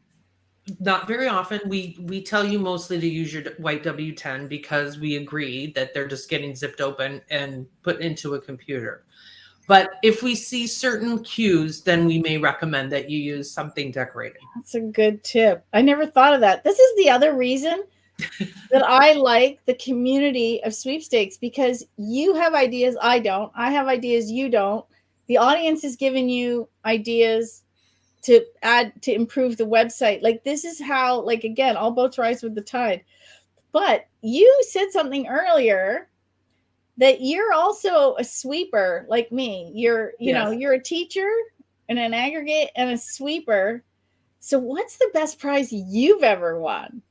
not very often. We tell you mostly to use your white W10 because we agree that they're just getting zipped open and put into a computer. But if we see certain cues, then we may recommend that you use something decorated. That's a good tip. I never thought of that. This is the other reason that I like the community of sweepstakes, because you have ideas I don't. I have ideas you don't. The audience is giving you ideas to add to improve the website. Like this is how, like, again, all boats rise with the tide. But you said something earlier that you're also a sweeper like me. You're, you know, you're a teacher and an aggregate and a sweeper. So what's the best prize you've ever won?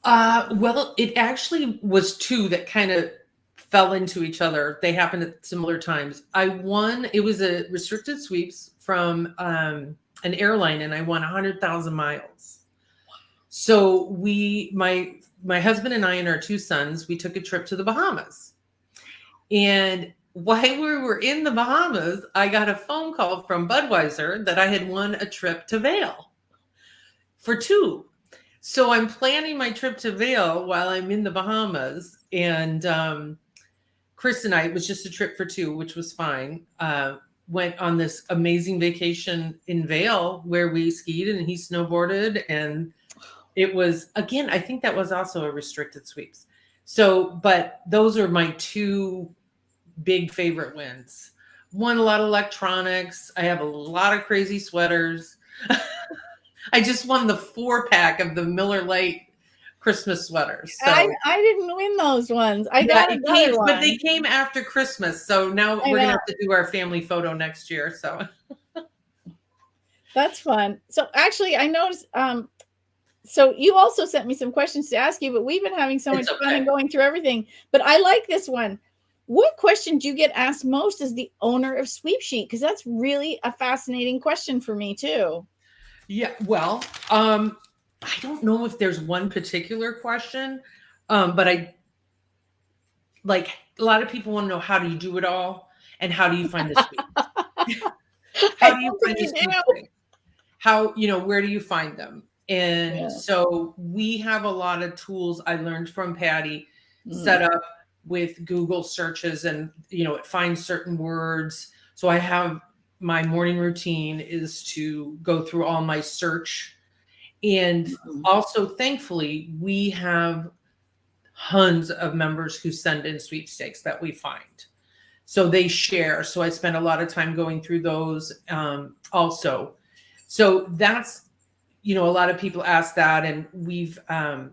Well, it actually was two that kind of fell into each other. They happened at similar times. I won, it was a restricted sweeps from an airline, and I won 100,000 miles. So my husband and I and our two sons, we took a trip to the Bahamas. And while we were in the Bahamas, I got a phone call from Budweiser that I had won a trip to Vail for two. So I'm planning my trip to Vail while I'm in the Bahamas. And Chris and I, it was just a trip for two, which was fine. Went on this amazing vacation in Vail where we skied and he snowboarded. And it was, again, I think that was also a restricted sweeps. So, but those are my two big favorite wins. Won a lot of electronics. I have a lot of crazy sweaters. I just won the 4-pack of the Miller Lite Christmas sweaters. So I didn't win those ones. I got another one. But they came after Christmas. So now we're going to have to do our family photo next year. So that's fun. So actually I noticed, so you also sent me some questions to ask you, but we've been having so much fun and going through everything. But I like this one. What question do you get asked most as the owner of SweepSheet? Because that's really a fascinating question for me too. Yeah, well, I don't know if there's one particular question, but I like a lot of people want to know, how do you do it all? And how do you find the sweep? I How do you don't find think the you do. sweepstakes? How, where do you find them? And Yeah. so we have a lot of tools I learned from Patty Mm. set up with Google searches, and, it finds certain words. So I have my morning routine is to go through all my search. And Mm. also, thankfully, we have tons of members who send in sweepstakes that we find. So they share. So I spend a lot of time going through those also. So that's, a lot of people ask that, and we've I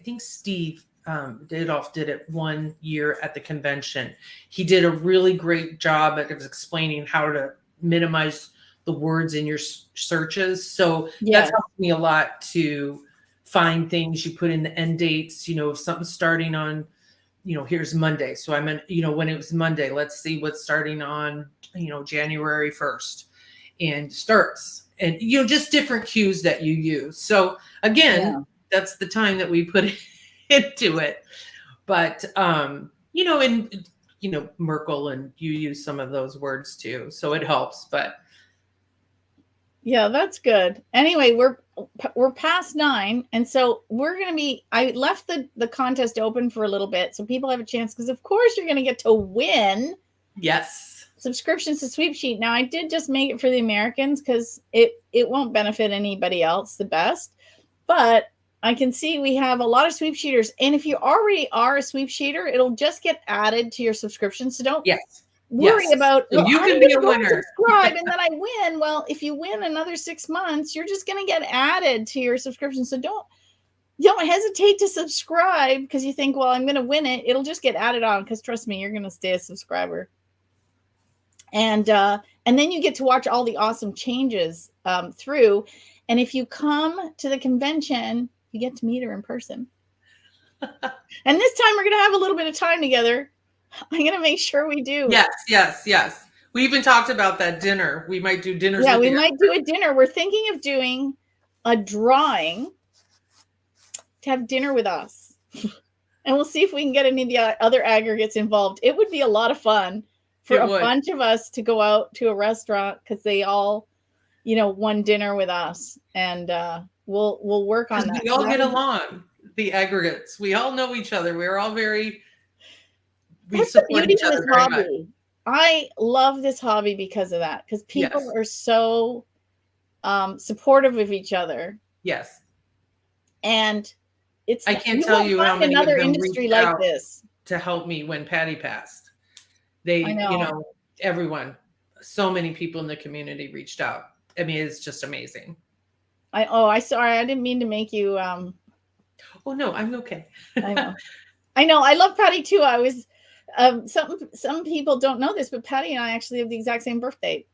think Steve Dadoff did it one year at the convention. He did a really great job at explaining how to minimize the words in your searches. So Yes. that's helped me a lot to find things. You put in the end dates, if something's starting on, here's Monday. So I'm in, when it was Monday, let's see what's starting on, January 1st and starts, and, just different cues that you use. So again, that's the time that we put into it. But, and, Merkel, and you use some of those words too. So it helps, but. Yeah, that's good. Anyway, we're past 9. And so I left the contest open for a little bit so people have a chance, because of course you're going to get to win. Yes. Subscriptions to SweepSheet. Now, I did just make it for the Americans because it won't benefit anybody else the best. But I can see we have a lot of SweepSheeters. And if you already are a SweepSheeter, it'll just get added to your subscription. So don't worry about, so you I'm can going be to a go and winner. subscribe and then I win. Well, if you win another 6 months, you're just going to get added to your subscription. So don't hesitate to subscribe because you think, well, I'm going to win it. It'll just get added on, because trust me, you're going to stay a subscriber. And then you get to watch all the awesome changes through. And if you come to the convention, you get to meet her in person. And this time we're going to have a little bit of time together. I'm going to make sure we do. Yes. We even talked about that dinner. We might do dinners. Yeah, we might do a dinner. We're thinking of doing a drawing to have dinner with us. And we'll see if we can get any of the other aggregates involved. It would be a lot of fun for a bunch of us to go out to a restaurant, because they all, won dinner with us. And we'll work on that. We all get along, the aggregates. We all know each other. We're all we support each other very much. I love this hobby because of that, because people are so supportive of each other. Yes. And I can't tell you how many another of them industry like this to help me when Patty passed. They, everyone, so many people in the community reached out. I mean, it's just amazing. Sorry, I didn't mean to make you. Oh no, I'm okay. I know. I love Patty too. I was. Some people don't know this, but Patty and I actually have the exact same birthday.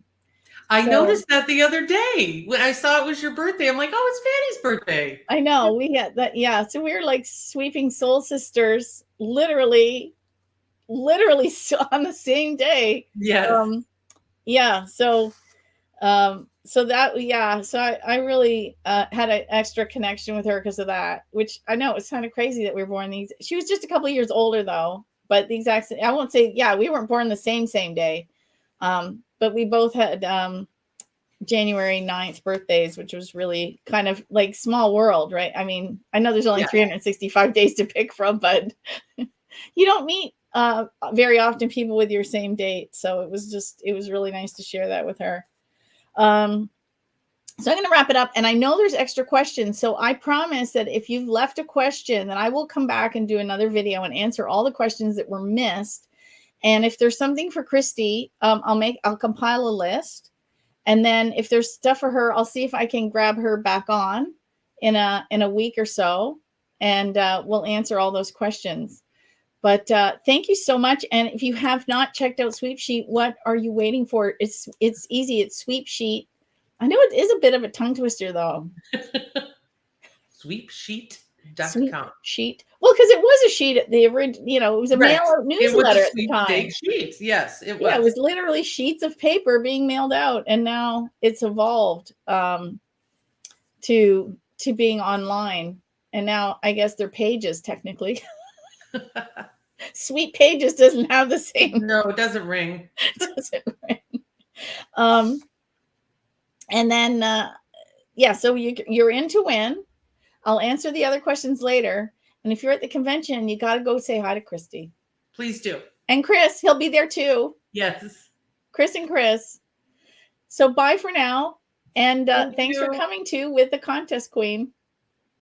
I noticed that the other day when I saw it was your birthday. I'm like, oh, it's Patty's birthday. I know. We had that. Yeah. So we were like sweeping soul sisters, literally on the same day. Yes. Yeah. So I really had an extra connection with her because of that, which I know it's kind of crazy that we were born she was just a couple of years older though, but the exact same, I won't say, we weren't born the same day. But we both had January 9th birthdays, which was really kind of like small world, right? I mean, I know there's only 365 days to pick from, but you don't meet very often people with your same date. So it was really nice to share that with her. So I'm going to wrap it up, and I know there's extra questions. So I promise that if you've left a question, then I will come back and do another video and answer all the questions that were missed. And if there's something for Christi, I'll compile a list. And then if there's stuff for her, I'll see if I can grab her back on in a week or so, and we'll answer all those questions. But thank you so much. And if you have not checked out SweepSheet, what are you waiting for? It's easy. It's SweepSheet. I know it is a bit of a tongue twister, though. SweepSheet.com. SweepSheet. Well, because it was a sheet at the original, it was a mail out newsletter at the time. Sheets. Yes, it was. Yeah, it was literally sheets of paper being mailed out, and now it's evolved to being online. And now I guess they're pages technically. Sweet Pages doesn't have the same. No, it doesn't ring. Doesn't ring. And then, yeah, so you're in to win. I'll answer the other questions later. And if you're at the convention, you got to go say hi to Christy. Please do. And Chris, he'll be there too. Yes. Chris and Chris. So bye for now. And thanks for coming too with the Contest Queen.